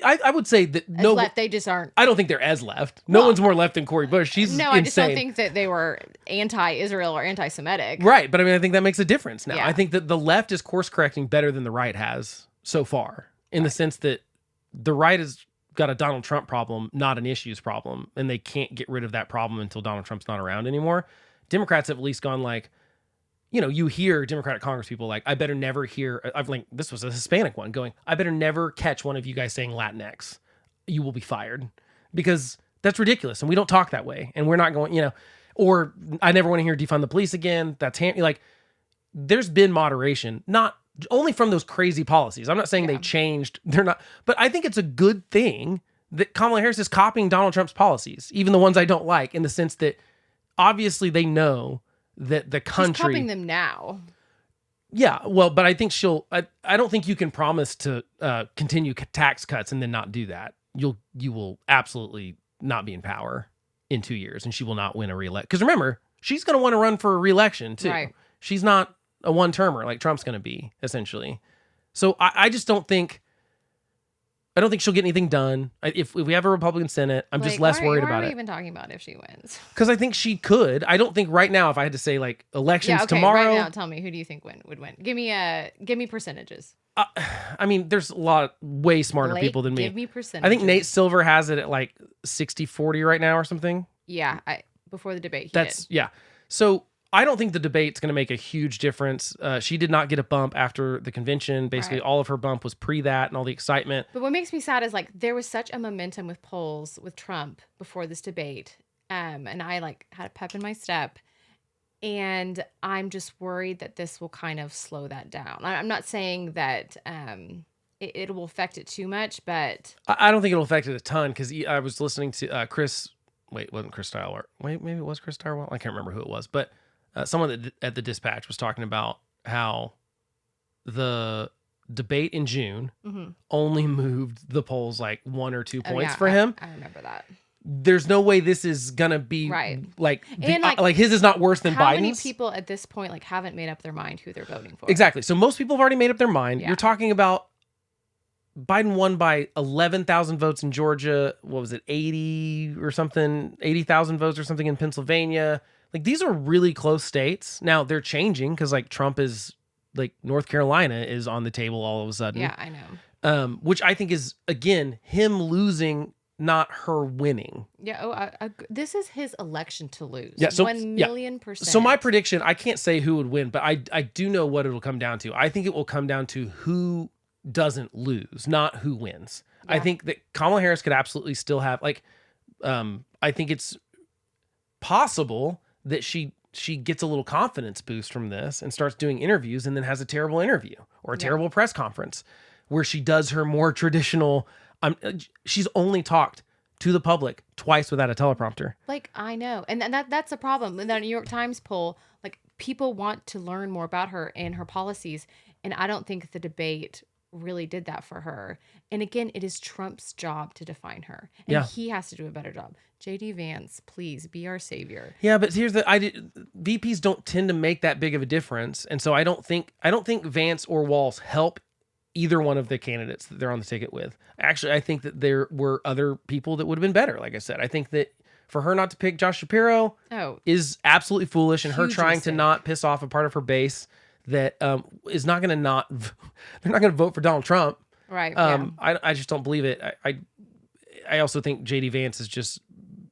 I would say that no,
left, they just aren't.
I don't think they're as left. No one's more left than Cory Bush. She's insane.
I just don't think that they were anti-Israel or anti-Semitic.
Right, but I mean, I think that makes a difference now.
Yeah.
I think that the left is course correcting better than the right has so far, in the sense that the right has got a Donald Trump problem, not an issues problem, and they can't get rid of that problem until Donald Trump's not around anymore. Democrats have at least gone like, you hear Democratic Congress people like, I better never hear, this was a Hispanic one going, I better never catch one of you guys saying Latinx. You will be fired. because that's ridiculous. And we don't talk that way. And we're not going, or I never want to hear defund the police again. That's like, there's been moderation, not only from those crazy policies. I'm not saying they changed. They're not, but I think it's a good thing that Kamala Harris is copying Donald Trump's policies, even the ones I don't like, in the sense that obviously they know that the country...
She's copying them now.
Yeah, well, but I think I don't think you can promise to continue tax cuts and then not do that. You will absolutely not be in power in 2 years, and she will not win a reelection. Because remember, she's going to want to run for a reelection too. Right. She's not a one-termer like Trump's going to be, essentially. So I just don't think... I don't think she'll get anything done. If we have a Republican Senate, I'm just less worried about it.
Why are we even talking about if she wins?
Because I think she could. I don't think right now, if I had to say like elections tomorrow.
Right now, tell me, who do you think would win? Give me percentages.
I mean, there's a lot way smarter people than me.
Give me percentages.
I think Nate Silver has it at like 60-40 right now or something.
Yeah, before the debate.
Yeah. So I don't think the debate's going to make a huge difference. She did not get a bump after the convention. Basically, all of her bump was pre that and all the excitement.
But what makes me sad is like there was such a momentum with polls with Trump before this debate, and I like had a pep in my step, and I'm just worried that this will kind of slow that down. I'm not saying that it will affect it too much, but
I don't think it'll affect it a ton because I was listening to Chris. Wait, it wasn't Chris Stylewell. Wait, maybe it was Chris Stylewell. I can't remember who it was, but. Someone at the Dispatch was talking about how the debate in June only moved the polls like 1 or 2 points for him.
I remember that.
There's no way this is gonna be like his is not worse than Biden's.
How many people at this point like haven't made up their mind who they're voting for?
Exactly. So most people have already made up their mind. You're talking about Biden won by 11,000 votes in Georgia. What was it, 80 or something? 80,000 votes or something in Pennsylvania. Like, these are really close states. Now, they're changing because, like, Trump is, like, North Carolina is on the table all of a sudden.
Yeah, I know.
Which I think is, again, him losing, not her winning.
Yeah, this is his election to lose.
Yeah, so,
1,000,000%.
So my prediction, I can't say who would win, but I do know what it'll come down to. I think it will come down to who doesn't lose, not who wins. Yeah. I think that Kamala Harris could absolutely still have, like, I think it's possible that she gets a little confidence boost from this and starts doing interviews and then has a terrible interview or a terrible press conference where she does her more traditional. She's only talked to the public twice without a teleprompter.
Like, I know. And that's a problem. In the New York Times poll, like, people want to learn more about her and her policies. And I don't think the debate really did that for her. And again, it is Trump's job to define her. And he has to do a better job. JD Vance, please be our savior.
Yeah, but here's VPs don't tend to make that big of a difference. And so I don't think Vance or Walz help either one of the candidates that they're on the ticket with. Actually, I think that there were other people that would have been better. Like I said, I think that for her not to pick Josh Shapiro is absolutely foolish, and her trying to not piss off a part of her base that is not going to they're not going to vote for Donald Trump.
Right.
I just don't believe it. I also think JD Vance is just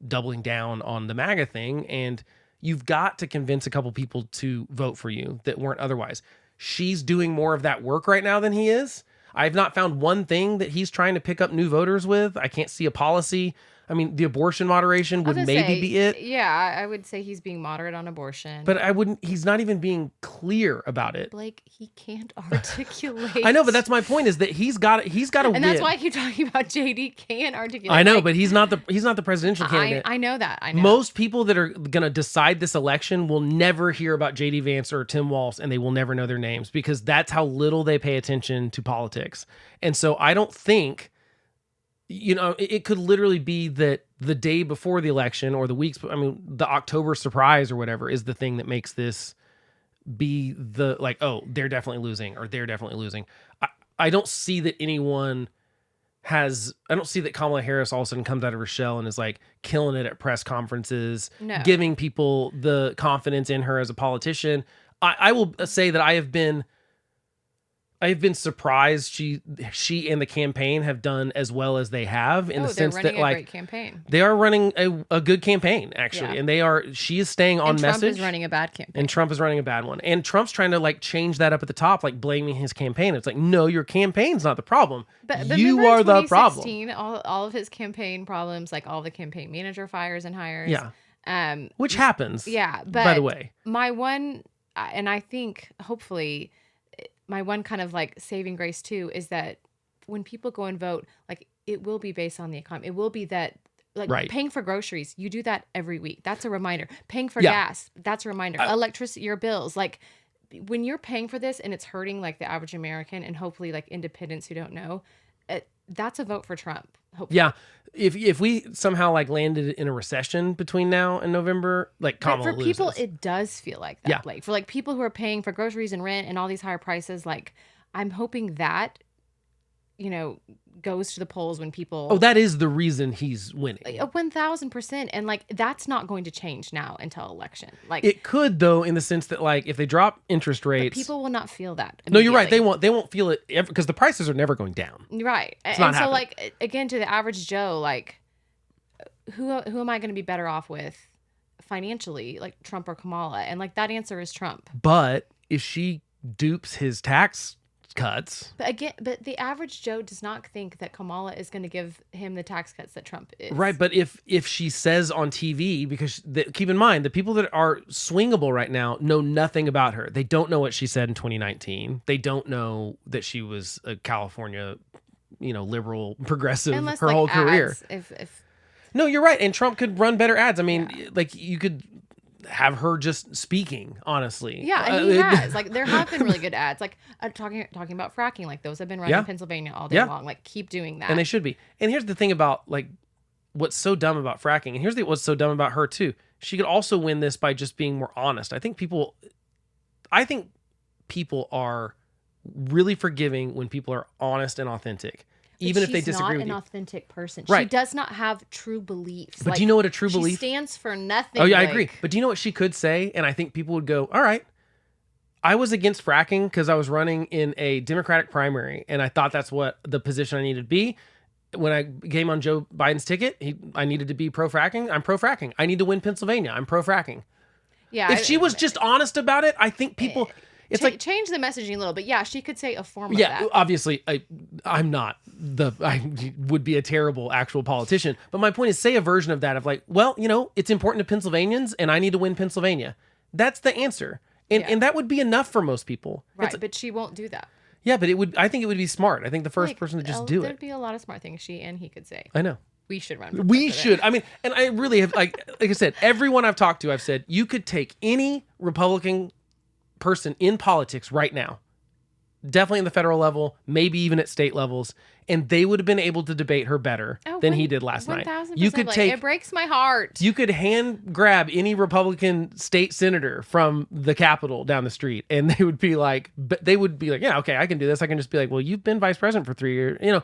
doubling down on the MAGA thing, and you've got to convince a couple people to vote for you that weren't otherwise. She's doing more of that work right now than he is. I've not found one thing that he's trying to pick up new voters with. I can't see a policy. I mean, the abortion moderation would maybe be it.
Yeah, I would say he's being moderate on abortion.
But he's not even being clear about it.
Blake, he can't articulate.
I know, but that's my point, is that he's got to win.
And that's why I keep talking about JD can articulate.
I know, but he's not the presidential candidate.
I know that. I know.
Most people that are going to decide this election will never hear about JD Vance or Tim Walz, and they will never know their names because that's how little they pay attention to politics. And so I don't think, it could literally be that the day before the election or the weeks, the October surprise or whatever is the thing that makes this be the, like, oh, they're definitely losing or they're definitely losing. I don't see that I don't see that Kamala Harris all of a sudden comes out of her shell and is like killing it at press conferences, giving people the confidence in her as a politician. I will say that I have been I've been surprised she and the campaign have done as well as they have in the sense
they're
that
running a
like
great campaign.
they are running a good campaign actually,
Yeah.
and she is staying on
And Trump
message.
is running a bad campaign.
And Trump is running a bad one. And Trump's trying to like change that up at the top, like blaming his campaign. It's like, no, your campaign's not the problem.
But
You
remember
are
in
the problem.
2016, all of his campaign problems, like all the campaign manager fires and hires.
Yeah. Which happens.
Yeah. But
by the way.
my one, and I think hopefully my one kind of like saving grace too is that when people go and vote, like it will be based on the economy. It will be that like
Right.
paying for groceries, you do that every week. That's a reminder. Paying for
Yeah.
gas, that's a reminder. Electricity, your bills, like when you're paying for this and it's hurting like the average American and hopefully like independents who don't know, that's a vote for Trump. Hopefully.
Yeah. If we somehow like landed in a recession between now and November, like
But
Kamala
for people,
loses.
it does feel like that,
Yeah.
Blake. For like people who are paying for groceries and rent and all these higher prices, like I'm hoping that, goes to the polls when people.
Oh, that is the reason he's winning.
1,000%. And like, that's not going to change now until election. Like
It could though, in the sense that like if they drop interest
but
rates,
people will not feel that.
no, you're right.
immediately.
They won't feel it because the prices are never going down.
Right.
not
And so
happening.
like, again, to the average Joe, like who am I going to be better off with financially, like Trump or Kamala? And like that answer is Trump.
But if she dupes his tax cuts,
But the average Joe does not think that Kamala is going to give him the tax cuts that Trump is.
right? But if she says on TV, because keep in mind the people that are swingable right now know nothing about her. They don't know what she said in 2019. They don't know that she was a California, liberal progressive
Unless
her
like
whole career.
ads, if
No, you're right. And Trump could run better ads. I mean, like you could have her just speaking, honestly.
yeah, and he has like there have been really good ads like talking about fracking, like those have been running
Yeah.
in Pennsylvania all day
Yeah.
long. Like keep doing that.
And they should be. And here's the thing about like what's so dumb about fracking. And here's what's so dumb about her too. She could also win this by just being more honest. I think people are really forgiving when people are honest and authentic.
But
Even if they
she's
disagree
not
with
an
you.
authentic person. She
Right.
does not have true beliefs.
But do you know what a true
she
belief?
stands for nothing.
Oh yeah, I
Blake.
agree. But do you know what she could say? And I think people would go, all right. I was against fracking because I was running in a Democratic primary, and I thought that's what the position I needed to be. When I came on Joe Biden's ticket, I needed to be pro-fracking. I'm pro-fracking. I need to win Pennsylvania. I'm pro-fracking.
Yeah.
If she was just honest about it, I think people... It's like...
change the messaging a little bit. Yeah, she could say a form of
Yeah,
that.
obviously, I'm not I would be a terrible actual politician. But my point is, say a version of that of like, well, it's important to Pennsylvanians, and I need to win Pennsylvania. That's the answer. And that would be enough for most people.
Right, but she won't do that.
Yeah, but I think it would be smart. I think the first person to just do
There'd
it.
be a lot of smart things she and he could say.
I know.
We should run. For
We
president.
should. I mean, and I really have, like I said, everyone I've talked to, I've said, you could take any Republican person in politics right now, definitely in the federal level, maybe even at state levels, and they would have been able to debate her better than he did last night.
1,000%.
You could
It breaks my heart.
You could hand grab any Republican state senator from the Capitol down the street, and they would be like, yeah, okay, I can do this. I can just be like, well, you've been vice president for 3 years,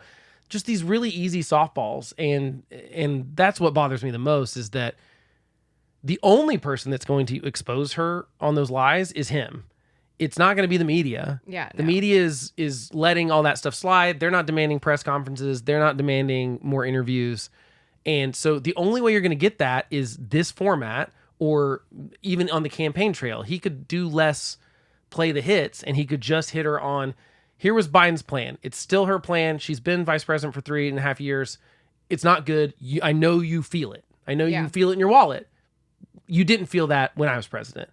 just these really easy softballs. And that's what bothers me the most is that the only person that's going to expose her on those lies is him. It's not going to be the media.
Yeah,
The
no.
media is letting all that stuff slide. They're not demanding press conferences. They're not demanding more interviews. And so the only way you're going to get that is this format, or even on the campaign trail. He could do less play the hits, and he could just hit her on, here was Biden's plan. It's still her plan. She's been vice president for 3.5 years. It's not good. I know you feel it. I know
Yeah.
you feel it in your wallet. You didn't feel that when I was president.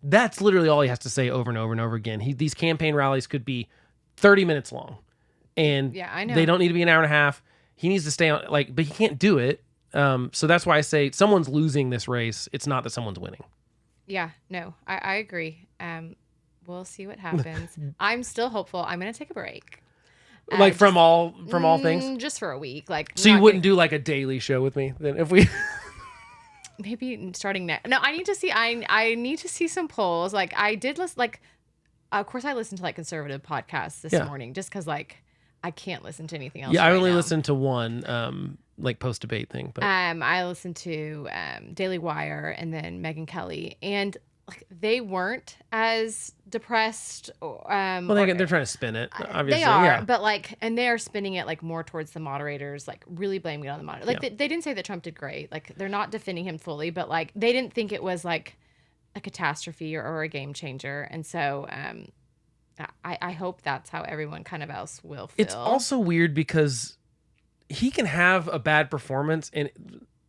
That's literally all he has to say over and over and over again. These campaign rallies could be 30 minutes long, and
Yeah, I know.
they don't need to be an hour and a half. He needs to stay on, but he can't do it. So that's why I say someone's losing this race. It's not that someone's winning.
Yeah, no, I agree. We'll see what happens. I'm still hopeful. I'm going to take a break.
Like from all things.
Just for a week. Like,
So you wouldn't do like a daily show with me then if we...
maybe starting next. No, I need to see. I need to see some polls. Like I did listen. Like, of course, I listened to like conservative podcasts this morning, just because like I can't listen to anything else.
Yeah, I
right
only
now.
listened to one like post debate thing. But
I listened to Daily Wire and then Megyn Kelly, and like they weren't as depressed.
Well, they're trying to spin it, obviously.
They are,
yeah.
but like, and they are spinning it like more towards the moderators, like really blaming it on the moderators. Like they didn't say that Trump did great. Like they're not defending him fully, but like they didn't think it was like a catastrophe or a game changer. And so I hope that's how everyone kind of else will feel.
It's also weird because he can have a bad performance and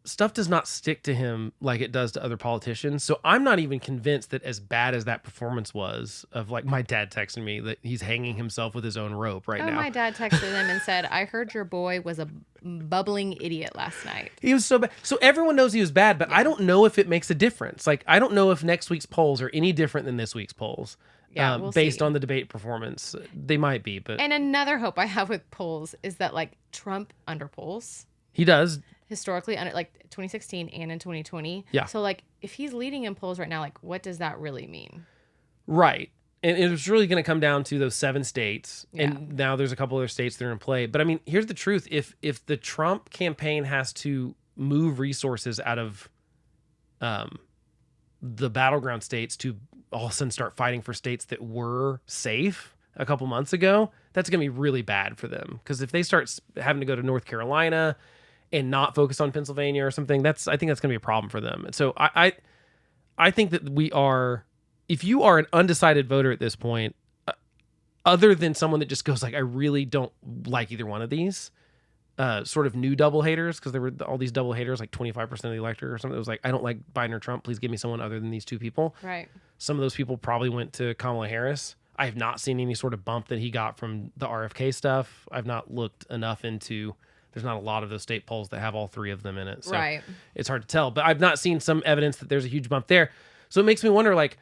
stuff does not stick to him like it does to other politicians. So I'm not even convinced that as bad as that performance was, of like my dad texting me that he's hanging himself with his own rope right now.
My dad texted him and said, I heard your boy was a bubbling idiot last night.
He was so bad. So everyone knows he was bad, but I don't know if it makes a difference. Like, I don't know if next week's polls are any different than this week's polls.
Yeah, we'll
based
see.
on the debate performance. They might be, but...
And another hope I have with polls is that like Trump underpolls.
He does.
Historically, under like 2016 and in 2020.
Yeah.
So like if he's leading in polls right now, like what does that really mean?
Right. And it was really going to come down to those 7 states. And now there's a couple other states that are in play. But I mean, here's the truth. If the Trump campaign has to move resources out of the battleground states to all of a sudden start fighting for states that were safe a couple months ago, that's going to be really bad for them. Because if they start having to go to North Carolina and not focus on Pennsylvania or something, I think that's going to be a problem for them. And so I think that if you are an undecided voter at this point, other than someone that just goes like, I really don't like either one of these, sort of new double haters, because there were all these double haters, like 25% of the electorate or something. It was like, I don't like Biden or Trump. Please give me someone other than these two people.
Right.
Some of those people probably went to Kamala Harris. I have not seen any sort of bump that he got from the RFK stuff. I've not looked enough into... There's not a lot of those state polls that have all 3 of them in it. So
right.
It's hard to tell. But I've not seen some evidence that there's a huge bump there. So it makes me wonder, like,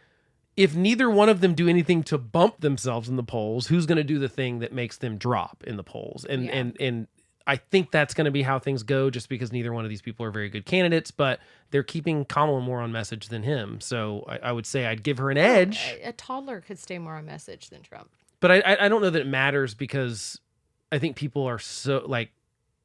if neither one of them do anything to bump themselves in the polls, who's going to do the thing that makes them drop in the polls? And I think that's going to be how things go, just because neither one of these people are very good candidates, but they're keeping Kamala more on message than him. So I would say I'd give her an edge.
A toddler could stay more on message than Trump.
But I don't know that it matters, because I think people are so, like,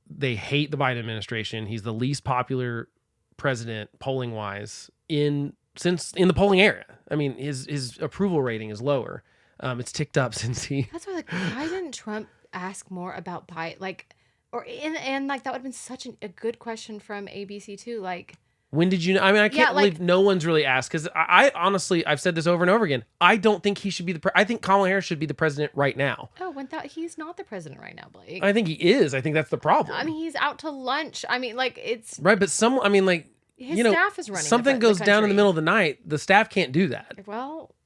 they hate the Biden administration. He's the least popular president polling wise since in the polling era. I mean, his approval rating is lower. It's ticked up since he.
That's why, like, why didn't Trump ask more about Biden? Like, and like that would have been such a good question from ABC too. Like,
when did you know? I mean, I can't believe no one's really asked, because I honestly, I've said this over and over again. I don't think he should be I think Kamala Harris should be the president right now.
Oh, he's not the president right now, Blake.
I think he is. I think that's the problem.
I mean, he's out to lunch. I mean, like, it's
right, but his
staff is running.
Something goes down in the middle of the night. The staff can't do that.
Well,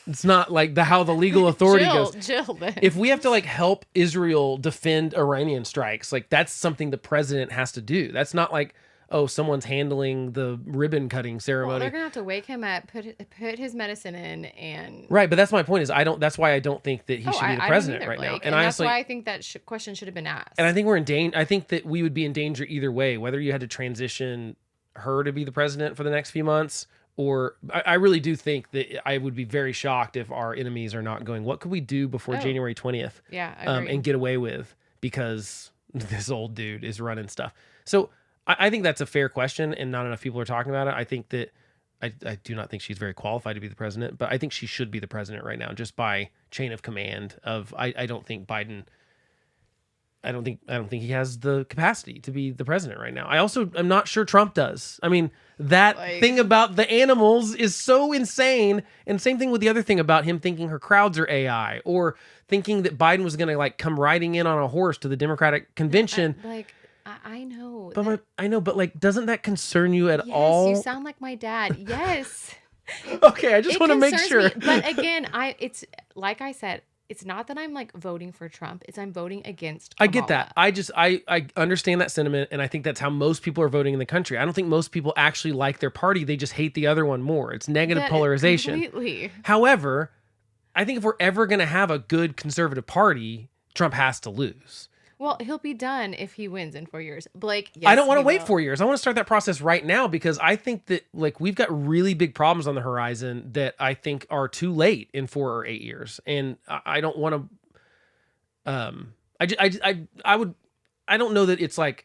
it's not like how the legal authority goes.
Jill, then.
If we have to like help Israel defend Iranian strikes, like that's something the president has to do. That's not like, oh, someone's handling the ribbon cutting ceremony.
Well, they're gonna have to wake him up, put his medicine in, and
right. But that's my point. That's why I don't think that he should be the president right now.
And honestly, that's why I think that question should have been asked.
And I think we're in danger. I think that we would be in danger either way, whether you had to transition her to be the president for the next few months, or I really do think that I would be very shocked if our enemies are not going, what could we do before January 20th?
Yeah,
and get away with, because this old dude is running stuff. So I think that's a fair question, and not enough people are talking about it. I think that I do not think she's very qualified to be the president, but I think she should be the president right now, just by chain of command of, I don't think Biden, I don't think he has the capacity to be the president right now. I'm not sure Trump does. I mean, that thing about the animals is so insane. And same thing with the other thing about him thinking her crowds are AI, or thinking that Biden was going to like come riding in on a horse to the Democratic convention.
I know.
But I know, but like, doesn't that concern you at
yes,
all?
You sound like my dad. Yes.
Okay, I just want to make sure.
Me. But again, it's like I said, it's not that I'm like voting for Trump. It's I'm voting against Kamala.
I get that. I understand that sentiment, and I think that's how most people are voting in the country. I don't think most people actually like their party. They just hate the other one more. It's negative polarization.
Completely.
However, I think if we're ever going to have a good conservative party, Trump has to lose.
Well, he'll be done if he wins in 4 years. Blake, yes,
I don't want to wait 4 years. I want to start that process right now, because I think that like we've got really big problems on the horizon that I think are too late in 4 or 8 years. And I don't want to, I don't know that it's like,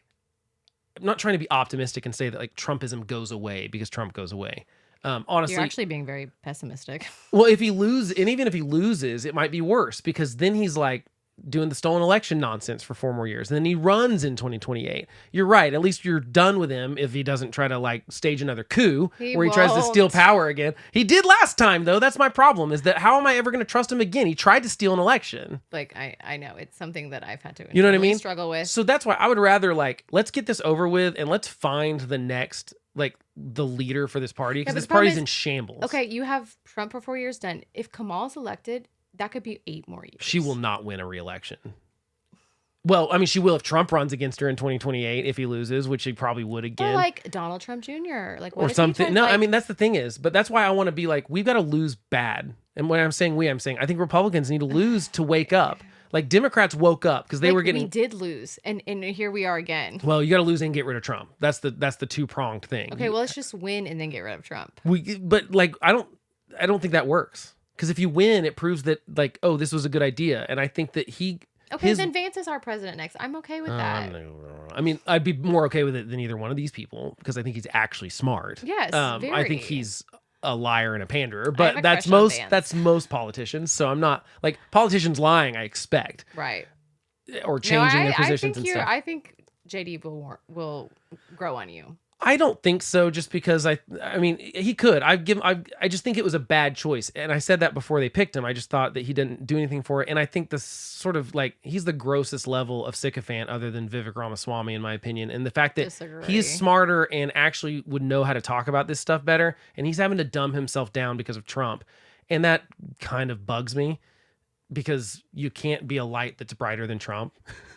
I'm not trying to be optimistic and say that like Trumpism goes away because Trump goes away. Honestly,
You're actually being very pessimistic.
well, if he loses, and even if he loses, it might be worse because then he's like doing the stolen election nonsense for 4 more years. And then he runs in 2028. You're right. At least you're done with him if he doesn't try to like stage another coup where he tries to steal
won't.
power again. He did last time though. That's my problem is that how am I ever going to trust him again? He tried to steal an election.
Like I know it's something that I've had to
You know what I mean?
struggle with.
So that's why I would rather like, let's get this over with and let's find the next, like the leader for this party because
but
this
the problem
party's
is-
in shambles.
Okay, you have Trump for 4 years done. If Kamala's elected, that could be 8 more years.
She will not win a re-election. Well, I mean, she will if Trump runs against her in 2028 if he loses, which he probably would again.
Or like Donald Trump Jr. Like what
Or
if he
something.
tries,
No,
like,
I mean, that's the thing is, but that's why I want to be like, we've got to lose bad. And when I'm saying I'm saying I think Republicans need to lose to wake up. Like Democrats woke up because they
like,
were getting.
We did lose, and here we are again.
Well, you got to lose and get rid of Trump. That's the 2-pronged thing.
Okay, well let's just win and then get rid of Trump.
But like I don't think that works because if you win, it proves that like this was a good idea, and I think that he.
Okay, then Vance is our president next. I'm okay with that.
I mean, I'd be more okay with it than either one of these people because I think he's actually smart.
Yes,
I think he's a liar and a panderer,
have
but
a
that's
crush on
most
Vance.
that's most politicians. So I'm not like politicians lying. I expect
Right.
or changing their positions and stuff.
I think JD will grow on you.
I don't think so. Just because I mean, he could. I just think it was a bad choice, and I said that before they picked him. I just thought that he didn't do anything for it, and I think the sort of like he's the grossest level of sycophant other than Vivek Ramaswamy, in my opinion. And the fact that
Disagree.
he's smarter and actually would know how to talk about this stuff better, and he's having to dumb himself down because of Trump, and that kind of bugs me because you can't be a light that's brighter than Trump.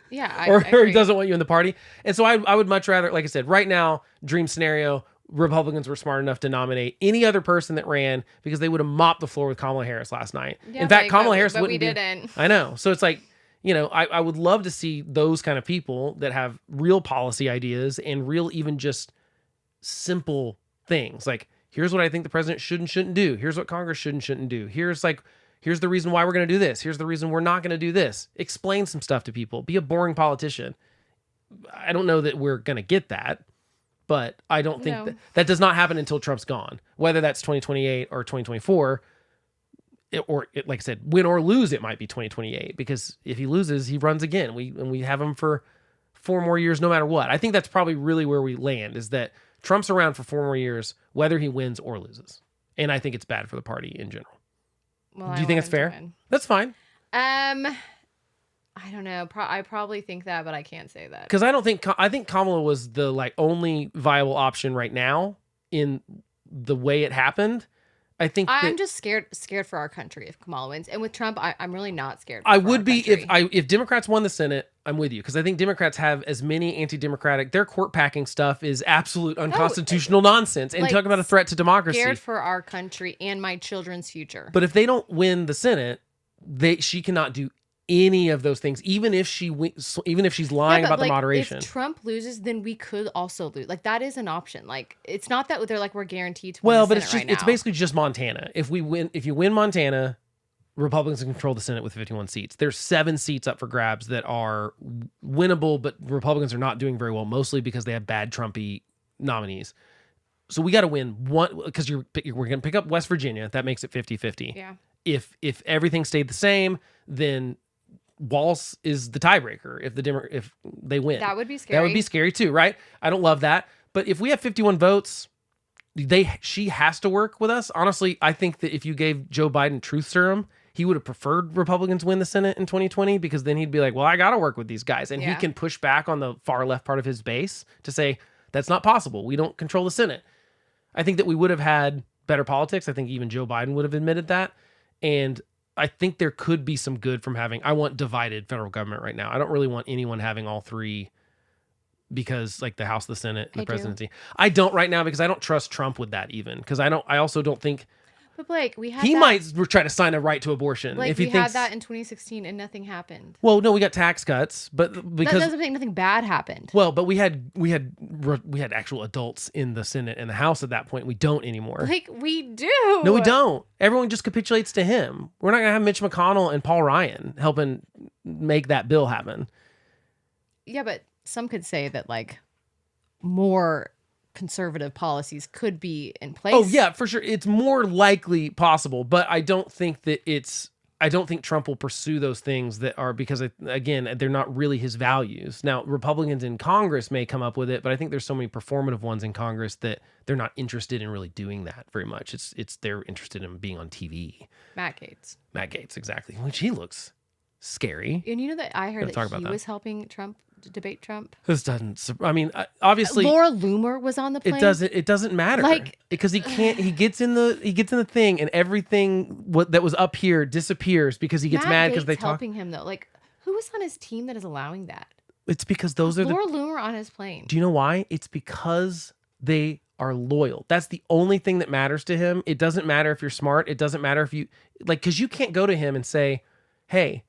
Yeah, I
or
agree.
he doesn't want you in the party. And so I would much rather, like I said, right now, dream scenario, Republicans were smart enough to nominate any other person that ran because they would have mopped the floor with Kamala Harris last night.
Yeah,
in fact,
but
Kamala Harris
but
wouldn't
we
be.
didn't.
I know. So it's like, I would love to see those kind of people that have real policy ideas and real even just simple things. Like, here's what I think the president should and shouldn't do. Here's what Congress should and shouldn't do. Here's the reason why we're going to do this. Here's the reason we're not going to do this. Explain some stuff to people. Be a boring politician. I don't know that we're going to get that, but I don't think that does not happen until Trump's gone. Whether that's 2028 or 2024, like I said, win or lose, it might be 2028 because if he loses, he runs again. We have him for 4 more years no matter what. I think that's probably really where we land is that Trump's around for 4 more years, whether he wins or loses. And I think it's bad for the party in general.
Well,
Do you think it's fair? That's fine.
I don't know. I probably think that, but I can't say that.
Because I think Kamala was the like only viable option right now in the way it happened. I think
I'm just scared for our country if Kamala wins, and with Trump, I'm really not scared.
I
for
would
our
be
country.
if Democrats won the Senate. I'm with you because I think Democrats have as many anti-democratic. Their court packing stuff is absolute unconstitutional nonsense and
like,
talk about a threat to democracy.
Scared for our country and my children's future.
But if they don't win the Senate, she cannot do any of those things, even if she's lying about the moderation.
If Trump loses, then we could also lose. Like that is an option. Like it's not that they're like we're guaranteed to win
Well,
the
but
Senate
it's basically just Montana. If you win Montana, Republicans can control the Senate with 51 seats. There's 7 seats up for grabs that are winnable, but Republicans are not doing very well, mostly because they have bad Trumpy nominees. So we got to win one because we're going to pick up West Virginia. That makes it 50-50.
Yeah.
If everything stayed the same, then Walz is the tiebreaker. If they win,
That would be scary.
That would be scary too, right? I don't love that. But if we have 51 votes, she has to work with us. Honestly, I think that if you gave Joe Biden truth serum, he would have preferred Republicans win the Senate in 2020 because then he'd be like, well, I got to work with these guys. And he can push back on the far left part of his base to say, that's not possible. We don't control the Senate. I think that we would have had better politics. I think even Joe Biden would have admitted that. And I think there could be some good from I want divided federal government right now. I don't really want anyone having all 3 because like the House, the Senate, and the presidency. I don't right now because I don't trust Trump with that even because I also don't think
But Blake, we had
he
that,
might try to sign a right to abortion
Like
if he
we
thinks.
had that in 2016 and nothing happened.
Well, no, we got tax cuts, but
That
because
doesn't mean nothing bad happened.
well, but we had actual adults in the Senate and the House at that point. We don't anymore.
Like we do.
No, we don't. Everyone just capitulates to him. We're not gonna have Mitch McConnell and Paul Ryan helping make that bill happen.
Yeah, but some could say that like more conservative policies could be in place.
Oh yeah, for sure. It's more likely possible, but I don't think Trump will pursue those things that are, because again, they're not really his values. Now, Republicans in Congress may come up with it, but I think there's so many performative ones in Congress that they're not interested in really doing that very much. It's they're interested in being on TV.
Matt Gaetz,
exactly. Which he looks scary.
And you know that I heard
Talk
that
about
he
that.
was helping Trump debate Trump.
This doesn't. I mean, obviously,
Laura Loomer was on the plane.
It doesn't matter,
Like,
because he can't. He gets in the thing, and everything that was up here disappears because he gets mad because they talk.
Helping him though. Like, who is on his team that is allowing that?
It's because those are
Laura Loomer on his plane.
Do you know why? It's because they are loyal. That's the only thing that matters to him. It doesn't matter if you're smart. It doesn't matter if you because you can't go to him and say, "Hey,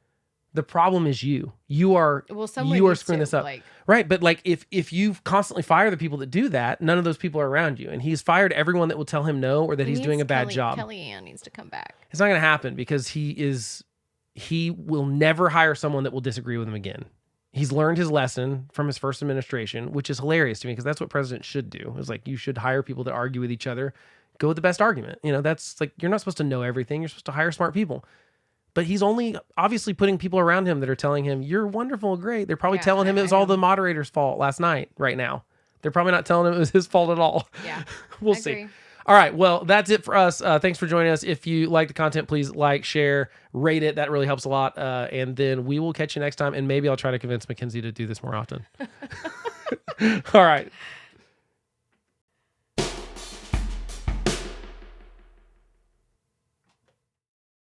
the problem is you. You are screwing this up." Right. But like if you constantly fire the people that do that, none of those people are around you. And he's fired everyone that will tell him no or that he's doing a bad job.
Kellyanne needs to come back.
It's not going to happen because he will never hire someone that will disagree with him again. He's learned his lesson from his first administration, which is hilarious to me because that's what presidents should do. It's like you should hire people that argue with each other. Go with the best argument. That's like you're not supposed to know everything. You're supposed to hire smart people. But he's only obviously putting people around him that are telling him, you're wonderful, great. They're probably telling him it was all the moderators' fault last night, right now. They're probably not telling him it was his fault at all.
Yeah.
We'll see. All right. Well, that's it for us. Thanks for joining us. If you like the content, please like, share, rate it. That really helps a lot. And then we will catch you next time. And maybe I'll try to convince Mackenzie to do this more often. All right.